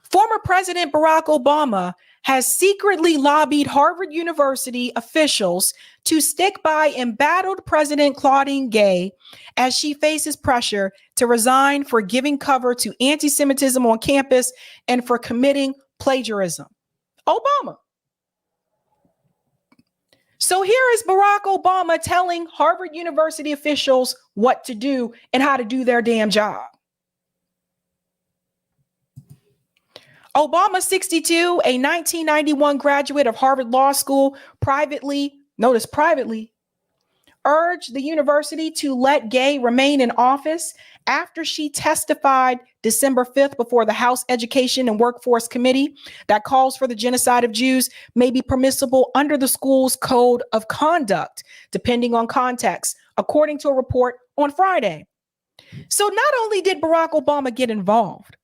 Former President Barack Obama has secretly lobbied Harvard University officials to stick by embattled President Claudine Gay as she faces pressure to resign for giving cover to anti-Semitism on campus and for committing plagiarism. Obama. So here is Barack Obama telling Harvard University officials what to do and how to do their damn job. Obama, 62, a 1991 graduate of Harvard Law School, privately urged the university to let Gay remain in office after she testified December 5th before the House Education and Workforce Committee that calls for the genocide of Jews may be permissible under the school's code of conduct, depending on context, according to a report on Friday. So not only did Barack Obama get involved,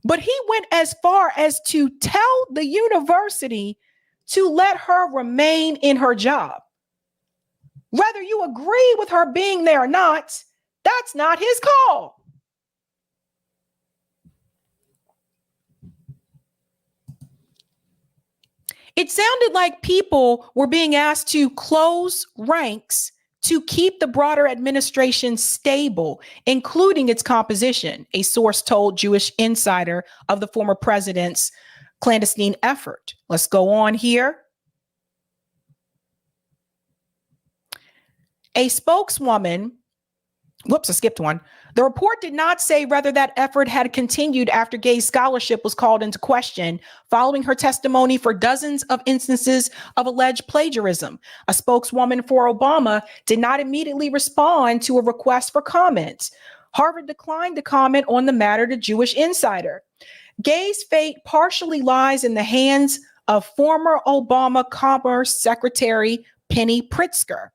but he went as far as to tell the university to let her remain in her job. Whether you agree with her being there or not, that's not his call. It sounded like people were being asked to close ranks to keep the broader administration stable, including its composition, a source told Jewish Insider of the former president's clandestine effort. Let's go on here. A spokeswoman, I skipped one. The report did not say whether that effort had continued after Gay's scholarship was called into question following her testimony for dozens of instances of alleged plagiarism. A spokeswoman for Obama did not immediately respond to a request for comment. Harvard declined to comment on the matter to Jewish Insider. Gay's fate partially lies in the hands of former Obama Commerce Secretary Penny Pritzker.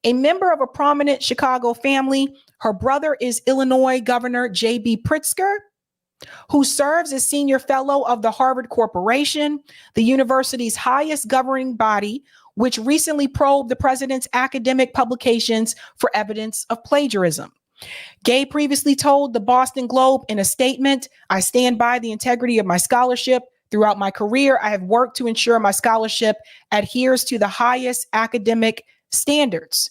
A member of a prominent Chicago family, her brother is Illinois Governor J.B. Pritzker, who serves as senior fellow of the Harvard Corporation, the university's highest governing body, which recently probed the president's academic publications for evidence of plagiarism. Gay previously told the Boston Globe in a statement, "I stand by the integrity of my scholarship. Throughout my career, I have worked to ensure my scholarship adheres to the highest academic standards."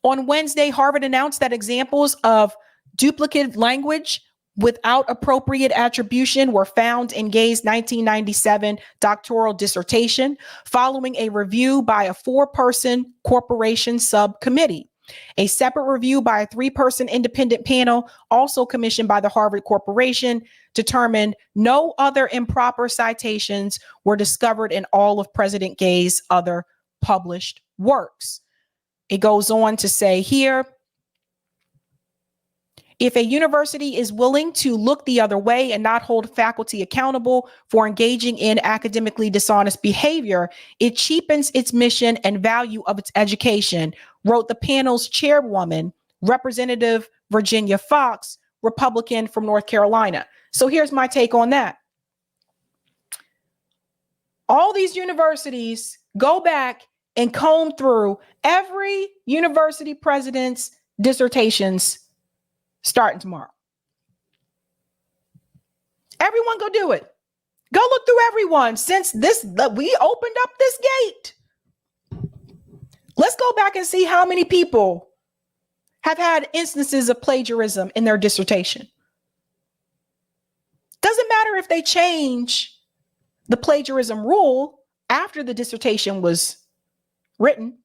On Wednesday, Harvard announced that examples of duplicative language without appropriate attribution were found in Gay's 1997 doctoral dissertation, following a review by a 4-person corporation subcommittee. A separate review by a 3-person independent panel, also commissioned by the Harvard Corporation, determined no other improper citations were discovered in all of President Gay's other published works. It goes on to say here, if a university is willing to look the other way and not hold faculty accountable for engaging in academically dishonest behavior, it cheapens its mission and value of its education, wrote the panel's chairwoman, Representative Virginia Fox, Republican from North Carolina. So here's my take on that. All these universities go back and comb through every university president's dissertations starting tomorrow. Everyone go do it. Go look through everyone since we opened up this gate. Let's go back and see how many people have had instances of plagiarism in their dissertation. Doesn't matter if they change the plagiarism rule after the dissertation was written.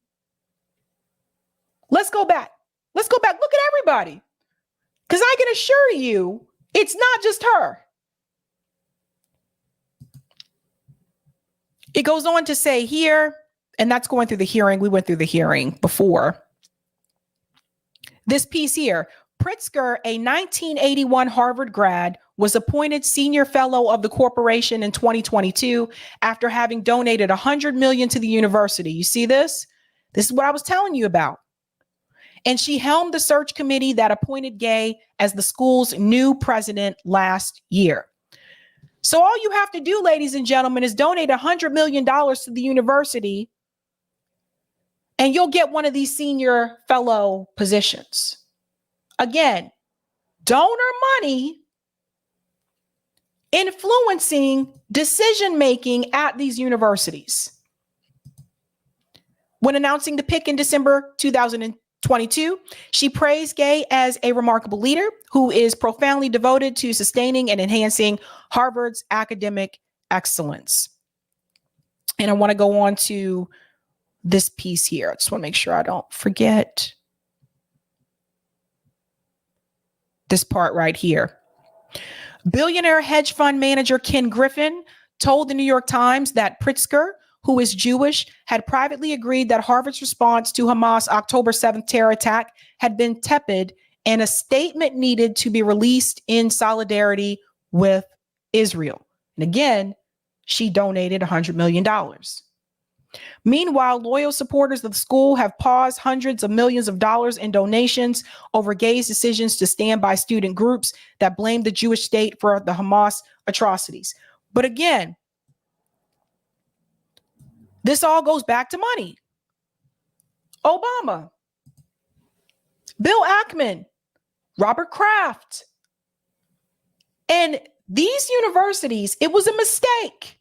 Let's go back. Let's go back. Look at everybody. Because I can assure you, it's not just her. It goes on to say here, and that's going through the hearing. We went through the hearing before. This piece here, Pritzker, a 1981 Harvard grad, was appointed senior fellow of the corporation in 2022 after having donated $100 million to the university. You see this? This is what I was telling you about. And she helmed the search committee that appointed Gay as the school's new president last year. So all you have to do, ladies and gentlemen, is donate $100 million to the university, and you'll get one of these senior fellow positions. Again, donor money influencing decision-making at these universities. When announcing the pick in December 2022, she praised Gay as a remarkable leader who is profoundly devoted to sustaining and enhancing Harvard's academic excellence. And I want to go on to this piece here. I just want to make sure I don't forget this part right here. Billionaire hedge fund manager Ken Griffin told the New York Times that Pritzker, who is Jewish, had privately agreed that Harvard's response to Hamas' October 7th terror attack had been tepid and a statement needed to be released in solidarity with Israel. And again, she donated $100 million. Meanwhile, loyal supporters of the school have paused hundreds of millions of dollars in donations over Gay's decisions to stand by student groups that blame the Jewish state for the Hamas atrocities. But again, this all goes back to money. Obama, Bill Ackman, Robert Kraft. And these universities, it was a mistake.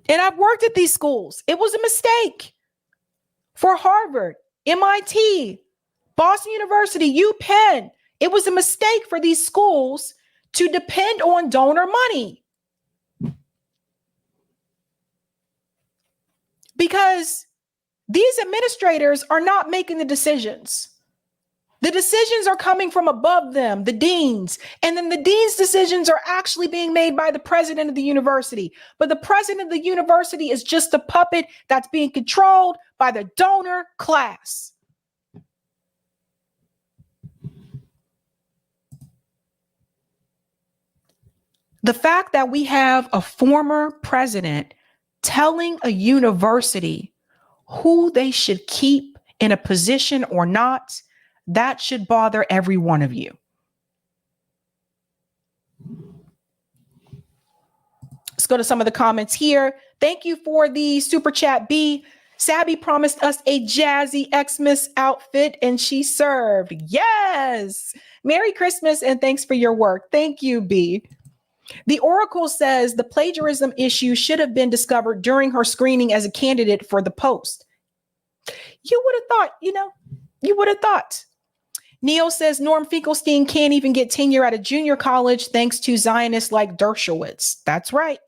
And I've worked at these schools. It was a mistake for Harvard, MIT, Boston University, UPenn. It was a mistake for these schools to depend on donor money. Because these administrators are not making the decisions. The decisions are coming from above them, the deans. And then the dean's decisions are actually being made by the president of the university. But the president of the university is just a puppet that's being controlled by the donor class. The fact that we have a former president telling a university who they should keep in a position or not, that should bother every one of you. Let's go to some of the comments here. Thank you for the super chat, B. Sabby promised us a jazzy Xmas outfit and she served. Yes. Merry Christmas and thanks for your work. Thank you, B. The Oracle says the plagiarism issue should have been discovered during her screening as a candidate for the post. You would have thought, you would have thought. Neil says Norm Finkelstein can't even get tenure at a junior college thanks to Zionists like Dershowitz. That's right.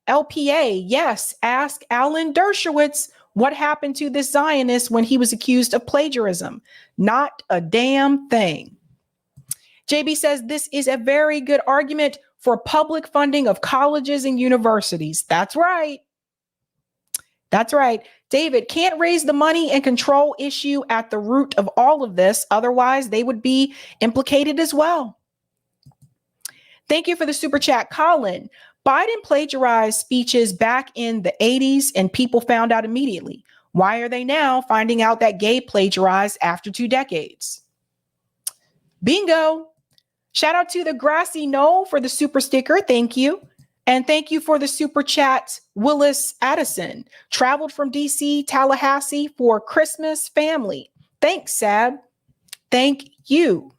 LPA, yes, ask Alan Dershowitz what happened to this Zionist when he was accused of plagiarism. Not a damn thing. JB says this is a very good argument for public funding of colleges and universities. That's right. That's right. David, can't raise the money and control issue at the root of all of this. Otherwise, they would be implicated as well. Thank you for the super chat, Colin. Biden plagiarized speeches back in the 80s and people found out immediately. Why are they now finding out that Gay plagiarized after 2 decades? Bingo. Shout out to the Grassy Knoll for the super sticker. Thank you. And thank you for the super chat, Willis Addison. Traveled from DC, Tallahassee for Christmas family. Thanks, Sab. Thank you.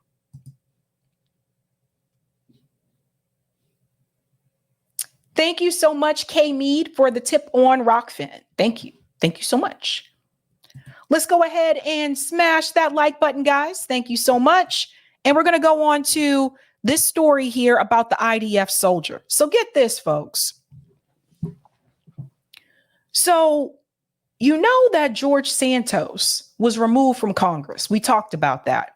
Thank you so much, K Mead, for the tip on Rockfin. Thank you. Thank you so much. Let's go ahead and smash that like button, guys. Thank you so much. And we're going to go on to this story here about the IDF soldier. So get this, folks. So you know that George Santos was removed from Congress. We talked about that.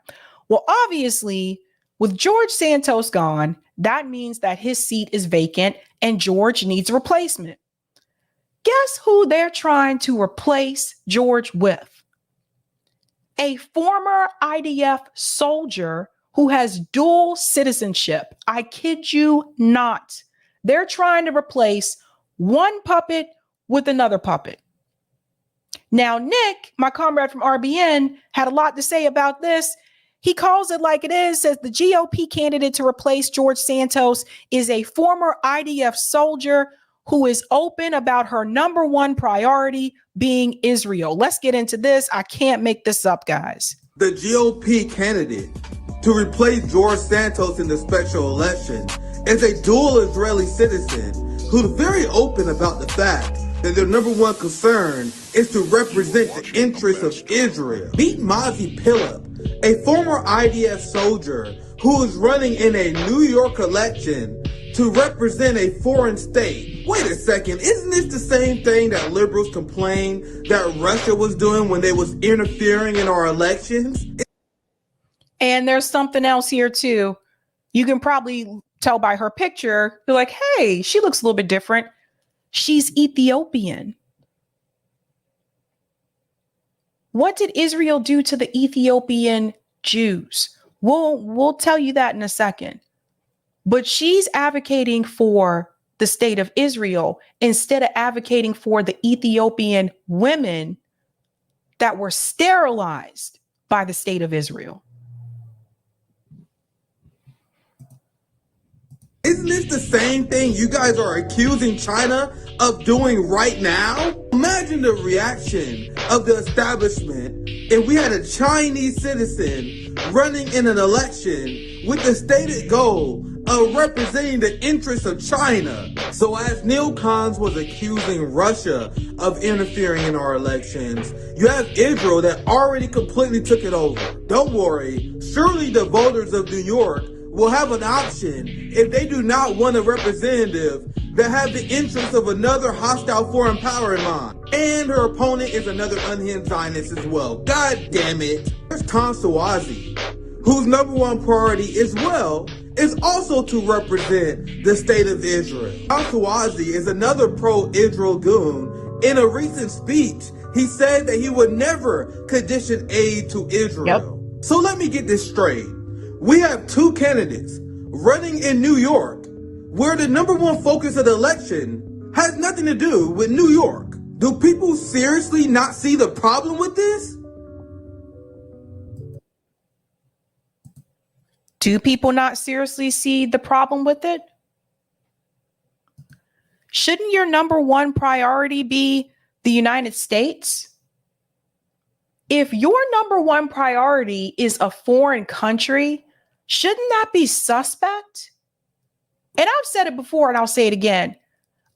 Well, obviously, with George Santos gone, that means that his seat is vacant and George needs a replacement. Guess who they're trying to replace George with? A former IDF soldier who has dual citizenship. I kid you not. They're trying to replace one puppet with another puppet. Now, Nick, my comrade from RBN, had a lot to say about this. He calls it like it is, says the GOP candidate to replace George Santos is a former IDF soldier who is open about her number one priority being Israel. Let's get into this. I can't make this up, guys. The GOP candidate to replace George Santos in the special election is a dual Israeli citizen who's very open about the fact that their number one concern is to represent the interests of Israel. Meet Mazi Pilip, a former IDF soldier who is running in a New York election to represent a foreign state. Wait a second, isn't this the same thing that liberals complained that Russia was doing when they was interfering in our elections? And there's something else here too. You can probably tell by her picture, you're like, hey, she looks a little bit different. She's Ethiopian. What did Israel do to the Ethiopian Jews? We'll tell you that in a second. But she's advocating for the state of Israel instead of advocating for the Ethiopian women that were sterilized by the state of Israel. Isn't this the same thing you guys are accusing China of doing right now? Imagine the reaction of the establishment if we had a Chinese citizen running in an election with the stated goal of representing the interests of China. So as Neil Kahns was accusing Russia of interfering in our elections, you have Israel that already completely took it over. Don't worry, surely the voters of New York will have an option if they do not want a representative that have the interests of another hostile foreign power in mind. And her opponent is another unhinged Zionist as well. God damn it. There's Tansuazi, whose number one priority as well is also to represent the state of Israel. Tansuazi is another pro-Israel goon. In a recent speech, he said that he would never condition aid to Israel. Yep. So let me get this straight. We have two candidates running in New York where the number one focus of the election has nothing to do with New York. Do people seriously not see the problem with this? Do people not seriously see the problem with it? Shouldn't your number one priority be the United States? If your number one priority is a foreign country, shouldn't that be suspect? And I've said it before and I'll say it again.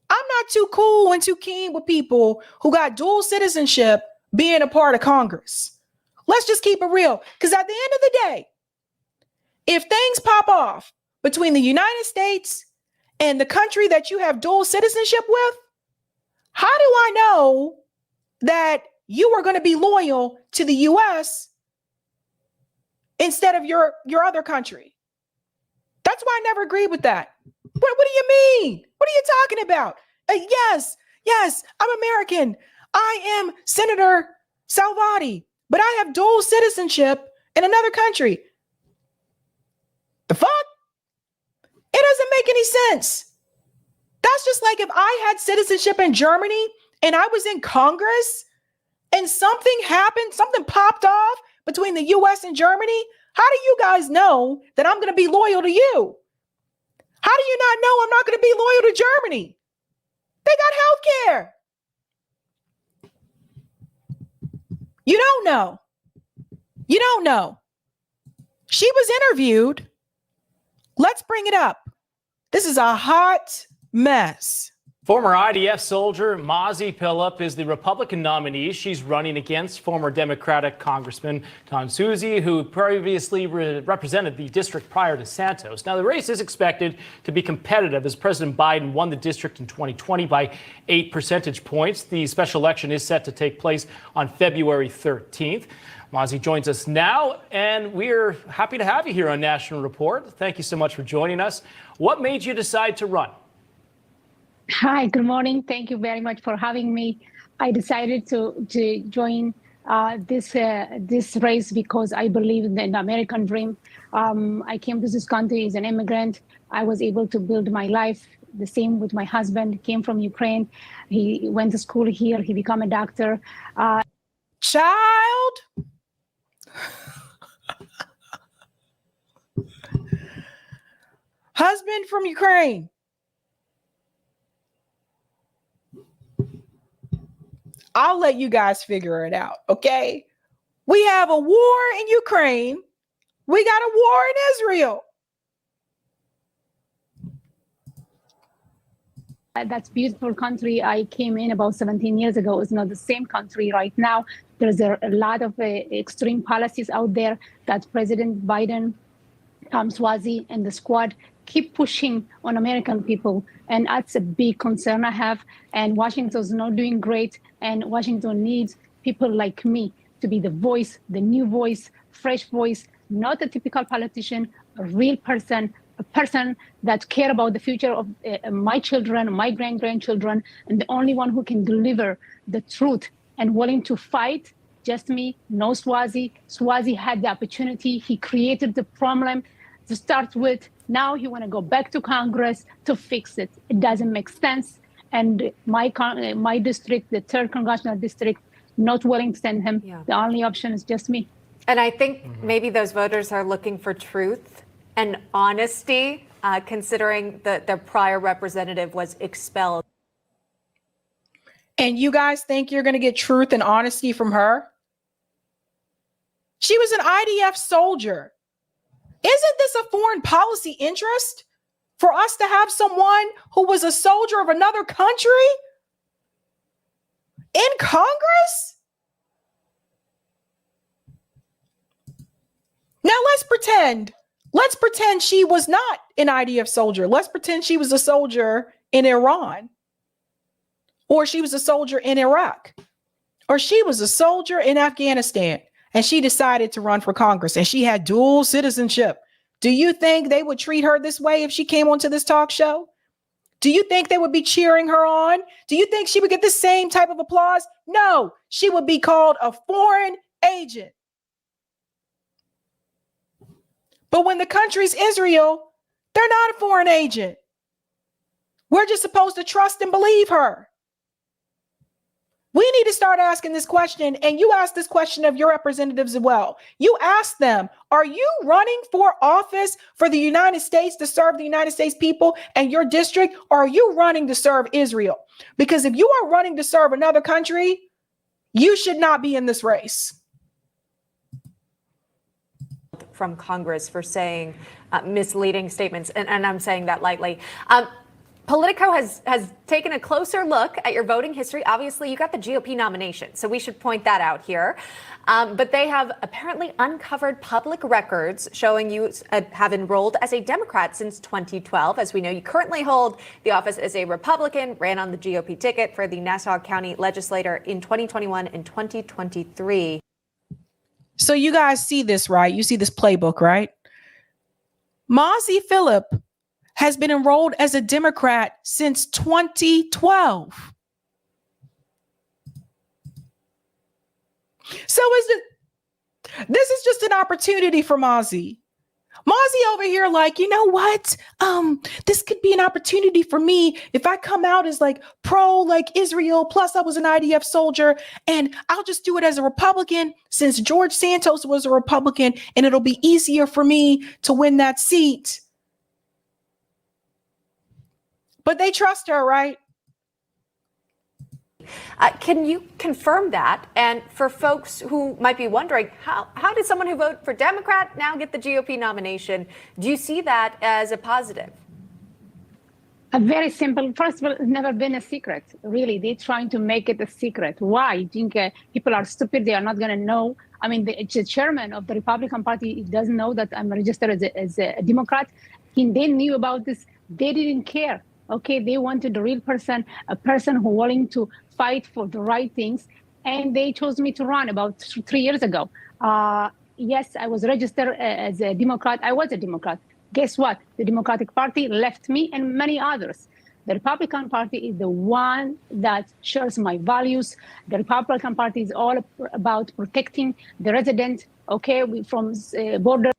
I'm not too cool and too keen with people who got dual citizenship being a part of Congress. Let's just keep it real. Because at the end of the day, if things pop off between the United States and the country that you have dual citizenship with, how do I know that you are going to be loyal to the U.S. instead of your other country? That's why I never agreed with that. What do you mean? What are you talking about? Yes, I'm American. I am Senator Salvati, but I have dual citizenship in another country. The fuck? It doesn't make any sense. That's just like if I had citizenship in Germany and I was in Congress and something happened, something popped off between the US and Germany, How do you guys know that I'm going to be loyal to you? How do you not know I'm not going to be loyal to Germany? They got health care. You don't know. You don't know. She was interviewed. Let's bring it up. This is a hot mess. Former IDF soldier Mazi Phillip is the Republican nominee. She's running against former Democratic Congressman Tom Suozzi, who previously represented the district prior to Santos. Now, the race is expected to be competitive as President Biden won the district in 2020 by 8 percentage points. The special election is set to take place on February 13th. Mazi joins us now, and we're happy to have you here on National Report. Thank you so much for joining us. What made you decide to run? Hi, good morning. Thank you very much for having me. I decided to join this race because I believe in the American dream. I came to this country as an immigrant. I was able to build my life. The same with my husband. Came from Ukraine. He went to school here. He became a doctor. Child. Husband from Ukraine. I'll let you guys figure it out, okay? We have a war in Ukraine. We got a war in Israel. That's a beautiful country. I came in about 17 years ago. It's not the same country right now. There's a lot of extreme policies out there that President Biden, Tom Suozzi, and the squad keep pushing on American people. And that's a big concern I have. And Washington's not doing great. And Washington needs people like me to be the voice, the new voice, fresh voice, not a typical politician, a real person, a person that care about the future of my children, my grandchildren, and the only one who can deliver the truth and willing to fight. Just me, no Suozzi. Suozzi had the opportunity. He created the problem to start with. Now he want to go back to Congress to fix it. It doesn't make sense. And my district, the 3rd congressional district, not willing to send him. Yeah. The only option is just me. And I think maybe those voters are looking for truth and honesty, considering that their prior representative was expelled. And you guys think you're going to get truth and honesty from her? She was an IDF soldier. Isn't this a foreign policy interest for us to have someone who was a soldier of another country in Congress? Now let's pretend she was not an IDF soldier. Let's pretend she was a soldier in Iran, or she was a soldier in Iraq, or she was a soldier in Afghanistan, and she decided to run for Congress and she had dual citizenship. Do you think they would treat her this way if she came onto this talk show? Do you think they would be cheering her on? Do you think she would get the same type of applause? No, she would be called a foreign agent. But when the country's Israel, they're not a foreign agent. We're just supposed to trust and believe her. We need to start asking this question, and you ask this question of your representatives as well. You ask them, are you running for office for the United States to serve the United States people and your district, or are you running to serve Israel? Because if you are running to serve another country, you should not be in this race. From Congress for saying misleading statements, and I'm saying that lightly. Politico has taken a closer look at your voting history. Obviously, you got the GOP nomination, so we should point that out here. But they have apparently uncovered public records showing you have enrolled as a Democrat since 2012. As we know, you currently hold the office as a Republican, ran on the GOP ticket for the Nassau County legislature in 2021 and 2023. So you guys see this, right? You see this playbook, right? Mazi Phillip has been enrolled as a Democrat since 2012. So this is just an opportunity for Mazi Mozzie over here like, you know what? This could be an opportunity for me if I come out as like pro like Israel, plus I was an IDF soldier, and I'll just do it as a Republican since George Santos was a Republican, and it'll be easier for me to win that seat. But they trust her, right? Can you confirm that? And for folks who might be wondering, how did someone who voted for Democrat now get the GOP nomination? Do you see that as a positive? A very simple. First of all, it's never been a secret. Really, they're trying to make it a secret. Why? You think people are stupid? They are not going to know. I mean, the chairman of the Republican Party doesn't know that I'm registered as a Democrat. They knew about this. They didn't care. Okay, they wanted a real person, a person who willing to fight for the right things, and they chose me to run about 3 years ago. Yes, I was registered as a Democrat. I was a Democrat. Guess what? The Democratic Party left me and many others. The Republican Party is the one that shares my values. The Republican Party is all about protecting the resident, okay, from border.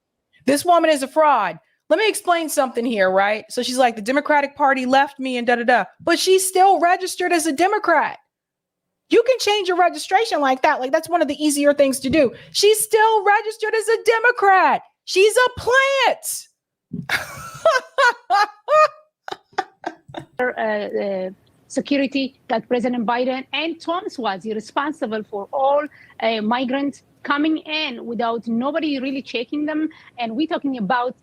This woman is a fraud. Let me explain something here, right? So she's like, the Democratic Party left me and da-da-da, but she's still registered as a Democrat. You can change your registration like that. Like, that's one of the easier things to do. She's still registered as a Democrat. She's a plant. Security that President Biden and Thomas was responsible for all migrants coming in without nobody really checking them. And we're talking about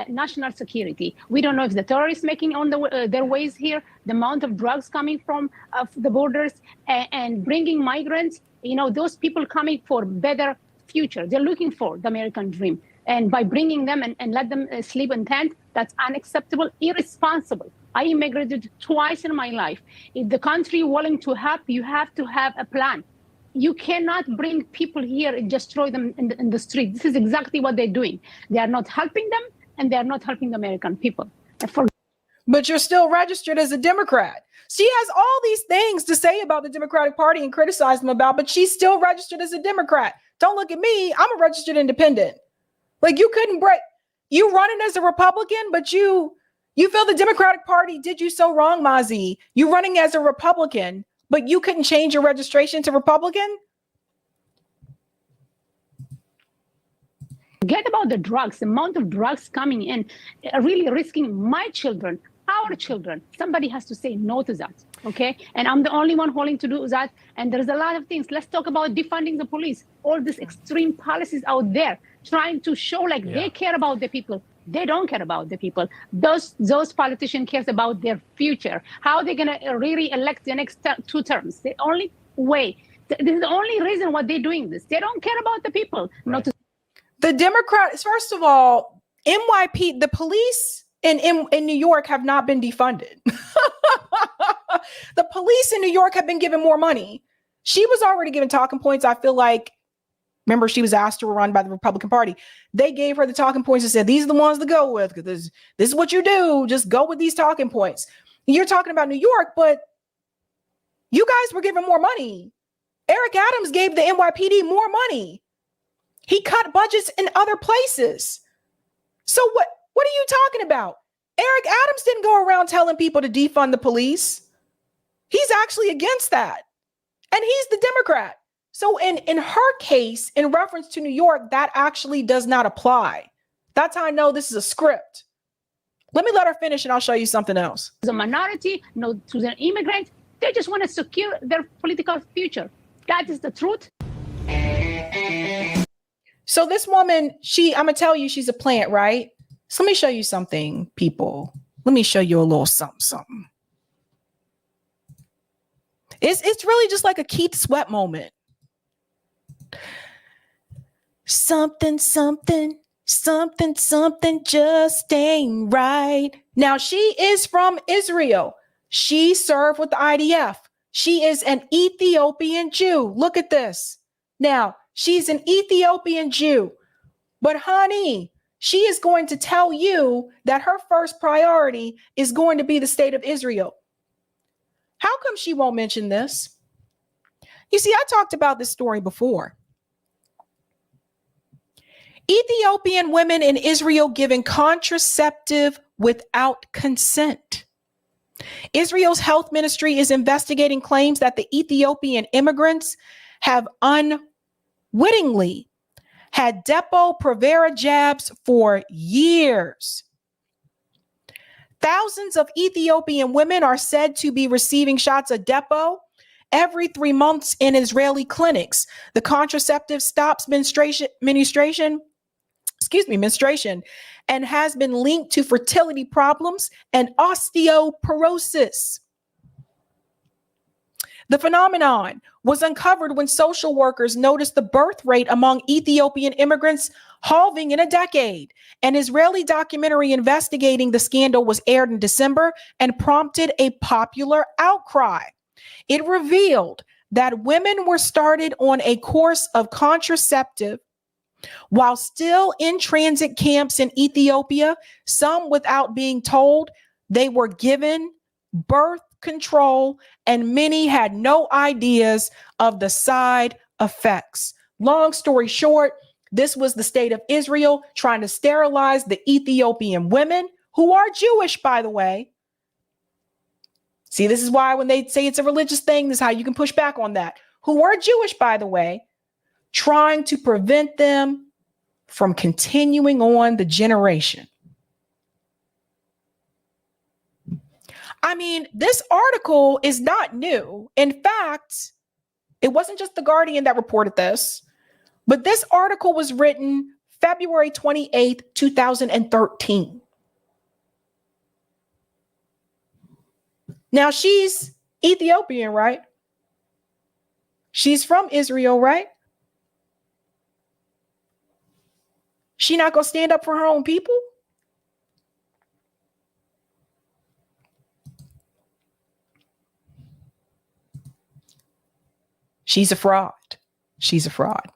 national security. We don't know if the terrorists making on their ways here, the amount of drugs coming from the borders and bringing migrants, you know, those people coming for better future. They're looking for the American dream. And by bringing them and let them sleep in tent, that's unacceptable, irresponsible. I immigrated twice in my life. If the country willing to help, you have to have a plan. You cannot bring people here and just throw them in the street. This is exactly what they're doing. They are not helping them, and they're not helping the American people. But you're still registered as a Democrat. She has all these things to say about the Democratic Party and criticize them about, but she's still registered as a Democrat. Don't look at me. I'm a registered independent. Like, you couldn't break. You running as a Republican, but you feel the Democratic Party did you so wrong, Mozzie. You running as a Republican, but you couldn't change your registration to Republican? Forget about the drugs, the amount of drugs coming in, really risking my children, our children. Somebody has to say no to that, okay? And I'm the only one willing to do that. And there's a lot of things. Let's talk about defunding the police. All these extreme policies out there trying to show like they care about the people. They don't care about the people. Those politicians care about their future. How are they going to really elect the next 2 terms? The only way, this is the only reason why they're doing this. They don't care about the people. Right. Not to The Democrats, first of all, NYP, the police in New York have not been defunded. The police in New York have been given more money. She was already given talking points. I feel like, remember, she was asked to run by the Republican Party. They gave her the talking points and said, these are the ones to go with, because this is what you do. Just go with these talking points. You're talking about New York, but you guys were given more money. Eric Adams gave the NYPD more money. He cut budgets in other places. So what are you talking about? Eric Adams didn't go around telling people to defund the police. He's actually against that. And he's the Democrat. So in her case, in reference to New York, that actually does not apply. That's how I know this is a script. Let me let her finish and I'll show you something else. the minority, no to the immigrant. They just want to secure their political future. That is the truth. So this woman, I'm going to tell you she's a plant, right? So let me show you something, people. Let me show you a little something. It's really just like a Keith Sweat moment. Something just ain't right. Now, she is from Israel. She served with the IDF. She is an Ethiopian Jew. Look at this. Now, she's an Ethiopian Jew. But honey, she is going to tell you that her first priority is going to be the state of Israel. How come she won't mention this? You see, I talked about this story before. Ethiopian women in Israel given contraceptive without consent. Israel's health ministry is investigating claims that the Ethiopian immigrants have unwittingly had Depo-Provera jabs for years. Thousands of Ethiopian women are said to be receiving shots of Depo every 3 months in Israeli clinics. The contraceptive stops menstruation and has been linked to fertility problems and osteoporosis. The phenomenon was uncovered when social workers noticed the birth rate among Ethiopian immigrants halving in a decade. An Israeli documentary investigating the scandal was aired in December and prompted a popular outcry. It revealed that women were started on a course of contraceptive while still in transit camps in Ethiopia, some without being told they were given birth control, and many had no ideas of the side effects. Long story short, this was the state of Israel trying to sterilize the Ethiopian women, who are Jewish, by the way. See, this is why when they say it's a religious thing, this is how you can push back on that. Who are Jewish, by the way, trying to prevent them from continuing on the generation. I mean, this article is not new. In fact, it wasn't just The Guardian that reported this, but this article was written February 28th, 2013. Now, she's Ethiopian, right? She's from Israel, right? She not going to stand up for her own people? She's a fraud. She's a fraud.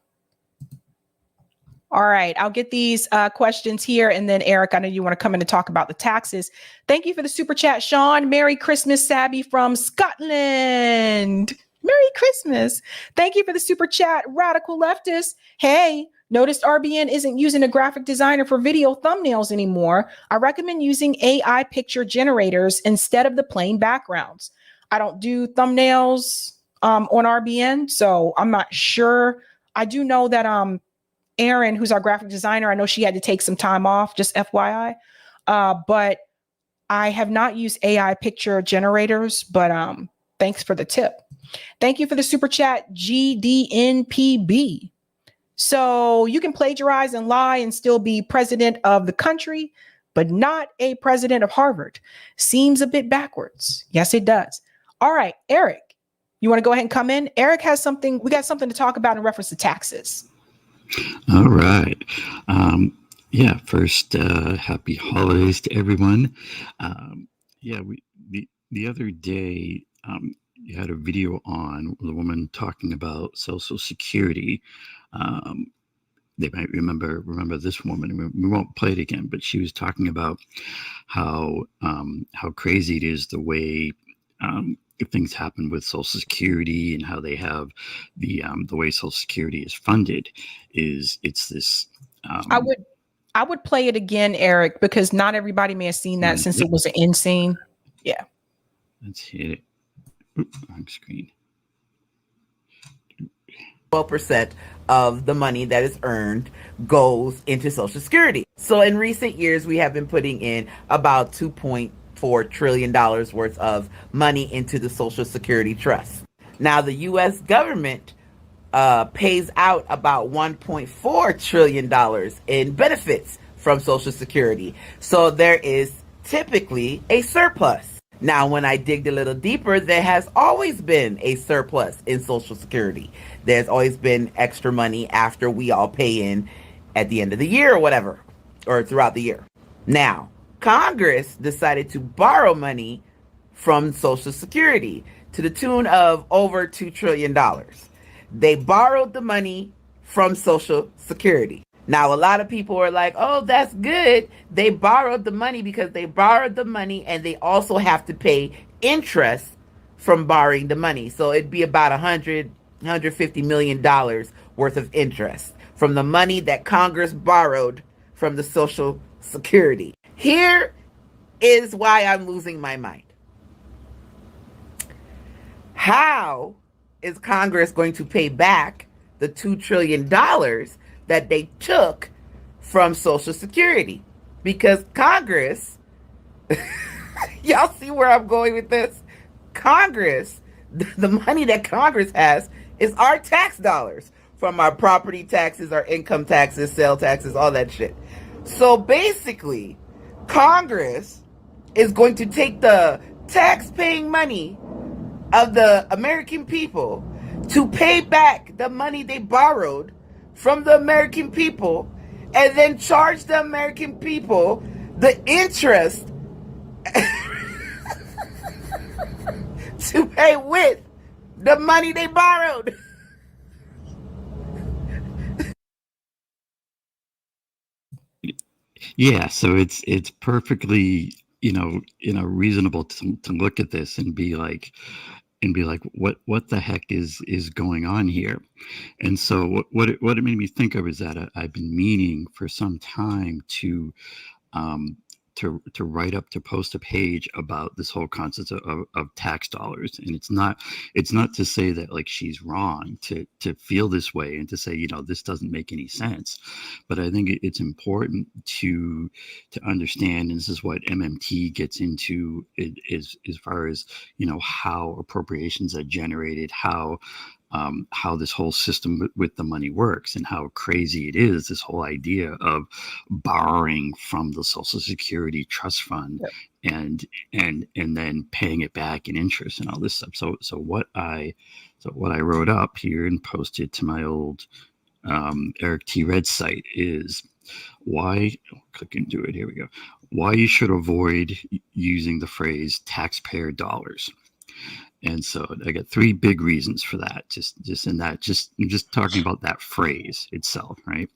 All right, I'll get these questions here. And then, Eric, I know you want to come in and talk about the taxes. Thank you for the super chat, Sean. Merry Christmas, Sabby from Scotland. Merry Christmas. Thank you for the super chat, Radical Leftist. Hey, noticed RBN isn't using a graphic designer for video thumbnails anymore. I recommend using AI picture generators instead of the plain backgrounds. I don't do thumbnails on RBN, so I'm not sure. I do know that Erin, who's our graphic designer, I know she had to take some time off, just FYI. But I have not used AI picture generators, but thanks for the tip. Thank you for the super chat, GDNPB. So you can plagiarize and lie and still be president of the country, but not a president of Harvard. Seems a bit backwards. Yes, it does. All right, Eric, you want to go ahead and come in? Eric has something. We got something to talk about in reference to taxes. All right. First, happy holidays to everyone. The other day, you had a video on the woman talking about Social Security. They might remember this woman. We won't play it again, but she was talking about how crazy it is the way things happen with Social Security and how they have the way Social Security is funded. It's this. I would play it again, Eric, because not everybody may have seen that since it was an end scene. Yeah. Let's hit it. Wrong screen. 12% of the money that is earned goes into Social Security. So in recent years, we have been putting in about $2.4 trillion worth of money into the Social Security Trust. Now, the U.S. government pays out about $1.4 trillion in benefits from Social Security. So there is typically a surplus. Now, when I digged a little deeper, there has always been a surplus in Social Security. There's always been extra money after we all pay in at the end of the year or whatever, or throughout the year. Now, Congress decided to borrow money from Social Security to the tune of over $2 trillion. They borrowed the money from Social Security. Now, a lot of people are like, oh, that's good. They borrowed the money because they borrowed the money and they also have to pay interest from borrowing the money. So it'd be about $150 million worth of interest. from the money that Congress borrowed from the Social Security. Here is why I'm losing my mind. How is Congress going to pay back the $2 trillion that they took from Social Security? Because Congress, y'all see where I'm going with this? Congress, the money that Congress has is our tax dollars from our property taxes, our income taxes, sale taxes, all that shit. So basically, Congress is going to take the tax-paying money of the American people to pay back the money they borrowed from the American people and then charge the American people the interest to pay with the money they borrowed. Yeah, so it's perfectly, reasonable to look at this and be like, what the heck is going on here? And so what it made me think of is that I've been meaning for some time to write up, to post a page about this whole concept of tax dollars. And it's not to say that like she's wrong to feel this way and to say, this doesn't make any sense. But I think it's important to understand, and this is what MMT gets into, is as far as, how appropriations are generated, how this whole system with the money works, and how crazy it is, this whole idea of borrowing from the Social Security Trust Fund. Yep. and then paying it back in interest and all this stuff. So what I wrote up here and posted to my old Eric T. Red site is why, click into it, here we go, why you should avoid using the phrase taxpayer dollars. And so I got three big reasons for that. I'm just talking about that phrase itself, right?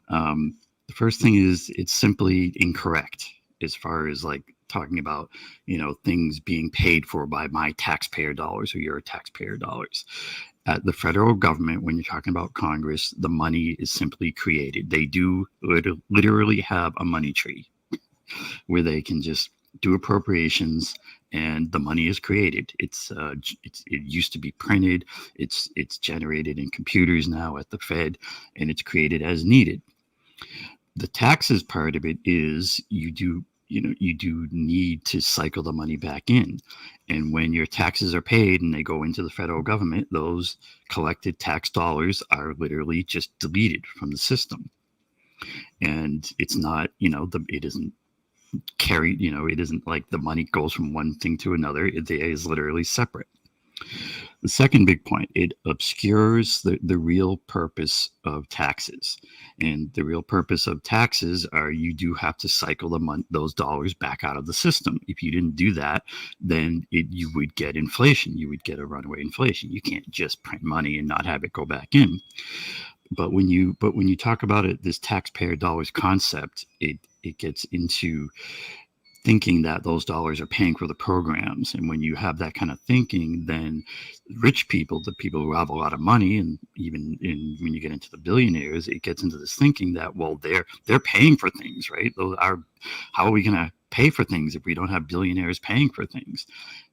The first thing is it's simply incorrect as far as like talking about, things being paid for by my taxpayer dollars or your taxpayer dollars. At the federal government, when you're talking about Congress, the money is simply created. They do literally have a money tree where they can just do appropriations and the money is created. It used to be printed. It's generated in computers now at the Fed, and it's created as needed. The taxes part of it is you do need to cycle the money back in. And when your taxes are paid and they go into the federal government, those collected tax dollars are literally just deleted from the system. And it's not, it isn't carried, it isn't like the money goes from one thing to another. It is literally separate. The second big point, it obscures the real purpose of taxes. And the real purpose of taxes are you do have to cycle those dollars back out of the system. If you didn't do that, then you would get inflation. You would get a runaway inflation. You can't just print money and not have it go back in. But when you talk about it, this taxpayer dollars concept, it gets into thinking that those dollars are paying for the programs. And when you have that kind of thinking, then rich people, the people who have a lot of money, and even when you get into the billionaires, it gets into this thinking that, well, they're paying for things, right? How are we going to pay for things if we don't have billionaires paying for things?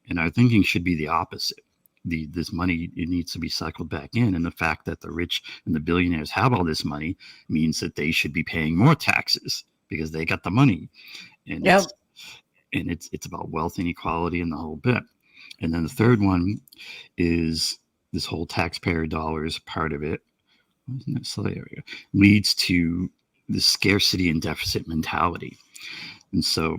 And our thinking should be the opposite. This money, it needs to be cycled back in. And the fact that the rich and the billionaires have all this money means that they should be paying more taxes because they got the money. And yep. It's about wealth inequality and the whole bit. And then the third one is this whole taxpayer dollars part of it leads to the scarcity and deficit mentality. And so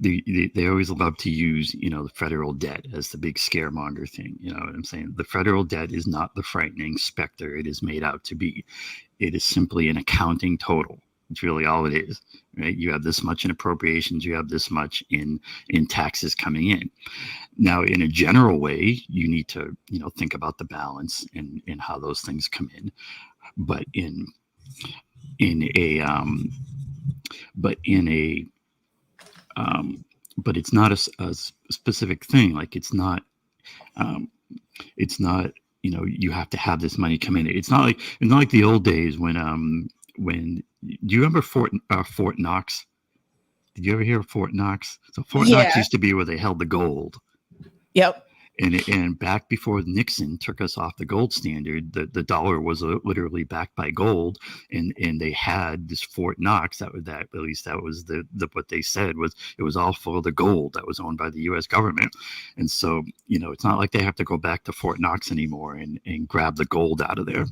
they always love to use, the federal debt as the big scaremonger thing. You know what I'm saying? The federal debt is not the frightening specter it is made out to be. It is simply an accounting total. It's really all it is, right? You have this much in appropriations, you have this much in taxes coming in. Now, in a general way, you need to, think about the balance and how those things come in. But but it's not a specific thing. Like it's not you have to have this money come in. It's not like the old days when do you remember Fort Knox? Did you ever hear of Fort Knox? So Fort Knox used to be where they held the gold. Yep. And back before Nixon took us off the gold standard, the dollar was literally backed by gold, and they had this Fort Knox at least that was the what they said was it was all full of the gold that was owned by the U.S. government. And so it's not like they have to go back to Fort Knox anymore and grab the gold out of there.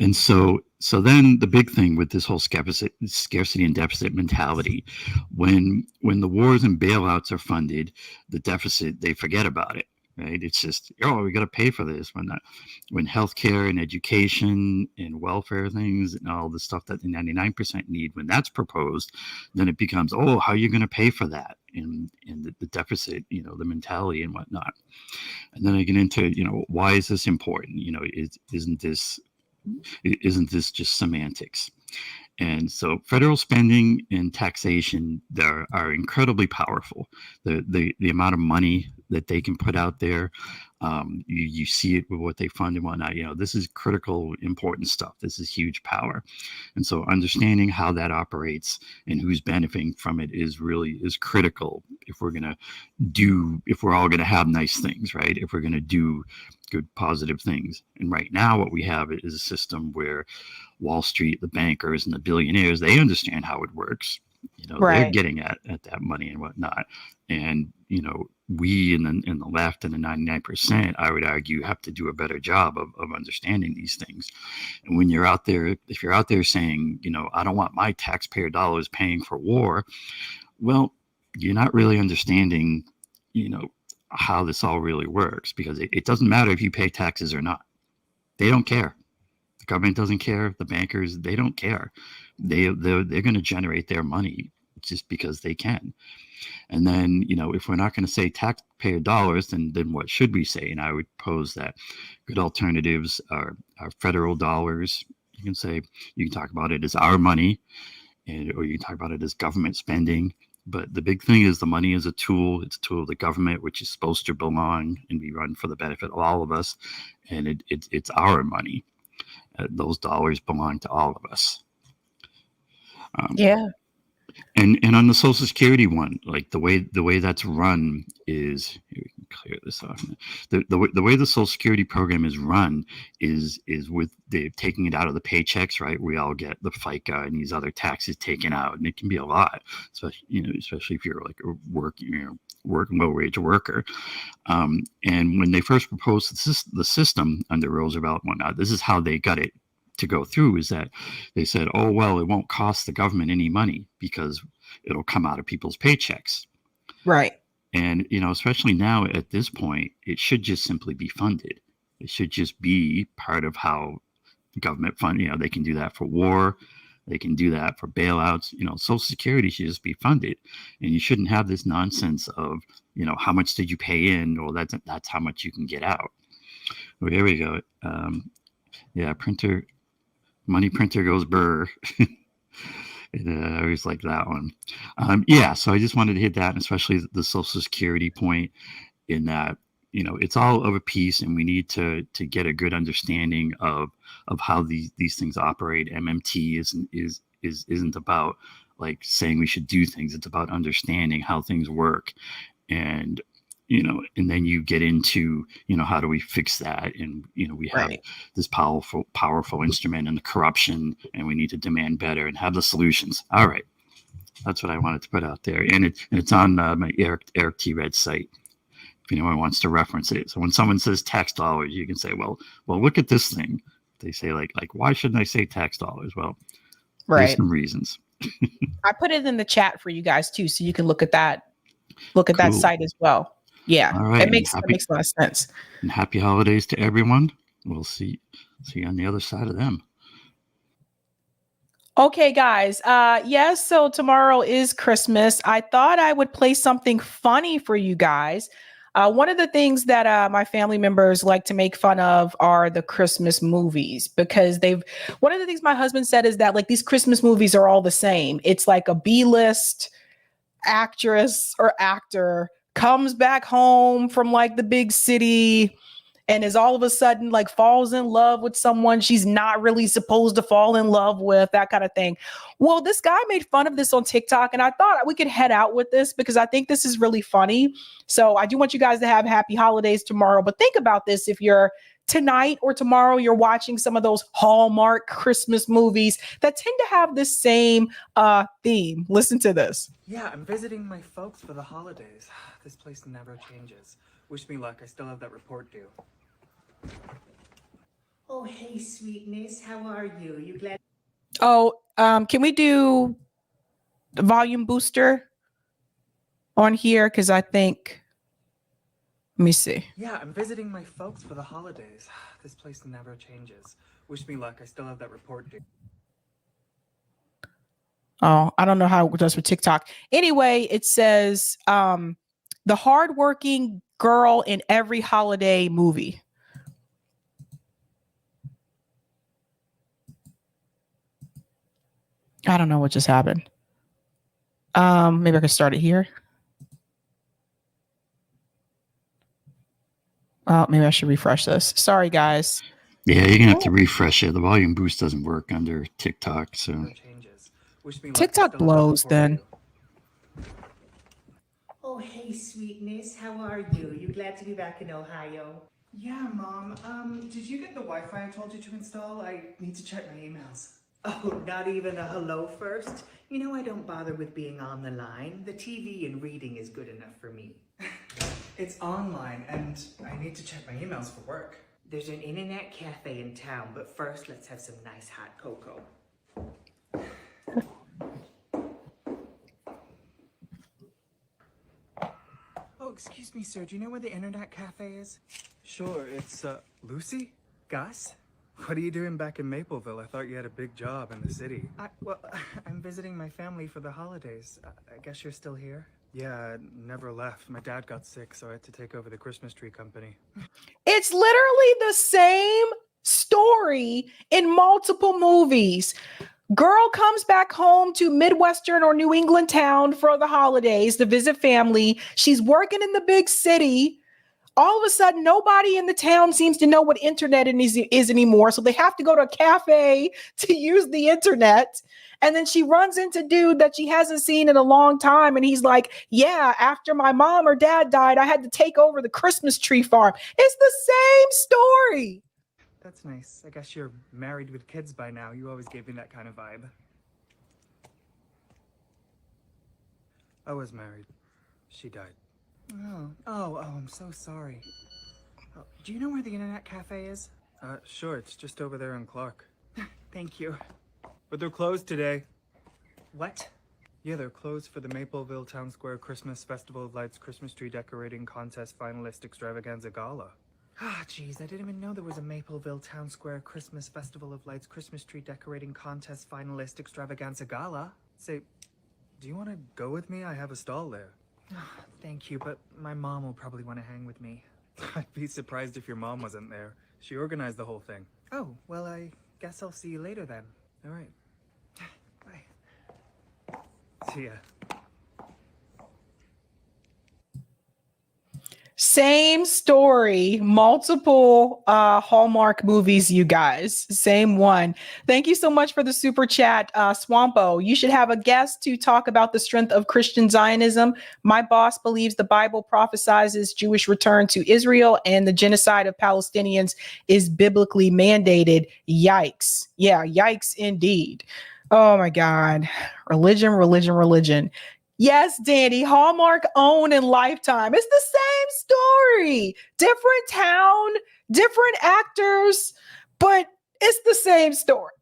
And so then the big thing with this whole scarcity and deficit mentality, when the wars and bailouts are funded, the deficit, they forget about it, right? It's just, we got to pay for this. When healthcare and education and welfare things and all the stuff that the 99% need, when that's proposed, then it becomes, how are you going to pay for that? And the deficit, the mentality and whatnot. And then I get into, why is this important? Isn't this just semantics? And so federal spending and taxation are incredibly powerful. The amount of money that they can put out there, you see it with what they fund and whatnot. This is critical, important stuff. This is huge power. And so understanding how that operates and who's benefiting from it is critical if we're all going to have nice things, right? If we're going to do good, positive things. And right now what we have is a system where Wall Street, the bankers and the billionaires, they understand how it works. They're getting at that money and whatnot. And, we in the left and the 99%, I would argue, have to do a better job of understanding these things. And when you're out there, if you're out there saying, I don't want my taxpayer dollars paying for war, well, you're not really understanding, how this all really works, because it doesn't matter if you pay taxes or not. They don't care. The government doesn't care. The bankers, they don't care. They're going to generate their money just because they can. And then, if we're not going to say taxpayer dollars, then what should we say? And I would pose that good alternatives are federal dollars. You can talk about it as our money, or you can talk about it as government spending. But the big thing is the money is a tool. It's a tool of the government, which is supposed to belong and be run for the benefit of all of us. And it's our money. Those dollars belong to all of us. And on the Social Security one, like the way that's run is, here we can clear this off. The way the Social Security program is run is with they're taking it out of the paychecks, right? We all get the FICA and these other taxes taken out, and it can be a lot, especially if you're like a working low wage worker. And when they first proposed the system under Roosevelt and whatnot, this is how they got it to go through, is that they said, it won't cost the government any money because it'll come out of people's paychecks. Right. And, especially now at this point, it should just simply be funded. It should just be part of how government fund, they can do that for war. They can do that for bailouts. Social Security should just be funded. And you shouldn't have this nonsense of, how much did you pay in? Or that's how much you can get out. Well, here we go. Money printer goes burr. I always like that one. So I just wanted to hit that, and especially the Social Security point, in that it's all of a piece, and we need to get a good understanding of how these things operate. MMT isn't about like saying we should do things. It's about understanding how things work, and and then you get into, how do we fix that? And, we have this powerful instrument and the corruption, and we need to demand better and have the solutions. All right. That's what I wanted to put out there. And it's on my Eric T. Red site, if anyone wants to reference it. So when someone says tax dollars, you can say, well, look at this thing. They say like, why shouldn't I say tax dollars? Well, there's some reasons. I put it in the chat for you guys too, so you can look at that that site as well. Yeah, all right. It makes a lot of sense. And happy holidays to everyone. We'll see you on the other side of them. Okay, guys. Yes, so tomorrow is Christmas. I thought I would play something funny for you guys. One of the things that my family members like to make fun of are the Christmas movies, because one of the things my husband said is that like these Christmas movies are all the same. It's like a B-list actress or actor comes back home from like the big city and is all of a sudden like falls in love with someone she's not really supposed to fall in love with, that kind of thing. Well, this guy made fun of this on TikTok, and I thought we could head out with this because I think this is really funny. So I do want you guys to have happy holidays tomorrow, but think about this. If you're tonight or tomorrow, you're watching some of those Hallmark Christmas movies that tend to have this same theme. Listen to this. Yeah, I'm visiting my folks for the holidays. This place never changes. Wish me luck, I still have that report due. Oh, hey, sweetness, how are you? You glad? Oh, can we do the volume booster on here? Because I think, let me see. Yeah, I'm visiting my folks for the holidays. This place never changes. Wish me luck, I still have that report due. Oh, I don't know how it does for TikTok. Anyway, it says the hardworking girl in every holiday movie. I don't know what just happened. Maybe I can start it here. Maybe I should refresh this. Sorry, guys. Yeah, you're gonna have to refresh it. The volume boost doesn't work under TikTok, so. TikTok blows then. Oh, hey, sweetness, how are you? You glad to be back in Ohio? Yeah, Mom. Did you get the Wi-Fi I told you to install? I need to check my emails. Oh, not even a hello first? You know I don't bother with being on the line. The TV and reading is good enough for me. It's online, and I need to check my emails for work. There's an internet cafe in town, but first let's have some nice hot cocoa. Oh, excuse me, sir. Do you know where the internet cafe is? Sure, it's, Lucy? Gus? What are you doing back in Mapleville? I thought you had a big job in the city. Well, I'm visiting my family for the holidays. I guess you're still here? Yeah, I never left. My dad got sick, so I had to take over the Christmas tree company. It's literally the same story in multiple movies. Girl comes back home to Midwestern or New England town for the holidays to visit family. She's working in the big city. All of a sudden, nobody in the town seems to know what internet is anymore. So they have to go to a cafe to use the internet. And then she runs into dude that she hasn't seen in a long time. And he's like, yeah, after my mom or dad died, I had to take over the Christmas tree farm. It's the same story. That's nice. I guess you're married with kids by now. You always gave me that kind of vibe. I was married. She died. Oh, I'm so sorry. Do you know where the internet cafe is? Sure, it's just over there in Clark. Thank you. But they're closed today. What? Yeah, they're closed for the Mapleville Town Square Christmas Festival of Lights Christmas Tree Decorating Contest Finalist Extravaganza Gala. Jeez, I didn't even know there was a Mapleville Town Square Christmas Festival of Lights Christmas Tree Decorating Contest Finalist Extravaganza Gala. Say, do you want to go with me? I have a stall there. Thank you, but my mom will probably want to hang with me. I'd be surprised if your mom wasn't there. She organized the whole thing. Oh, well, I guess I'll see you later then. All right. Bye. See ya. Same story, multiple Hallmark movies, you guys. Same one. Thank you so much for the super chat, Swampo. You should have a guest to talk about the strength of Christian Zionism. My boss believes the Bible prophesizes Jewish return to Israel and the genocide of Palestinians is biblically mandated. Yikes. Yeah, yikes indeed. Oh my God. Religion. Yes, Danny, Hallmark, OWN, and Lifetime. It's the same story. Different town, different actors, but it's the same story.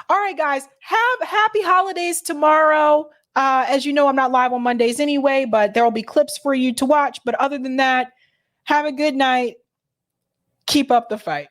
All right, guys, have happy holidays tomorrow. As you know, I'm not live on Mondays anyway, but there will be clips for you to watch. But other than that, have a good night. Keep up the fight.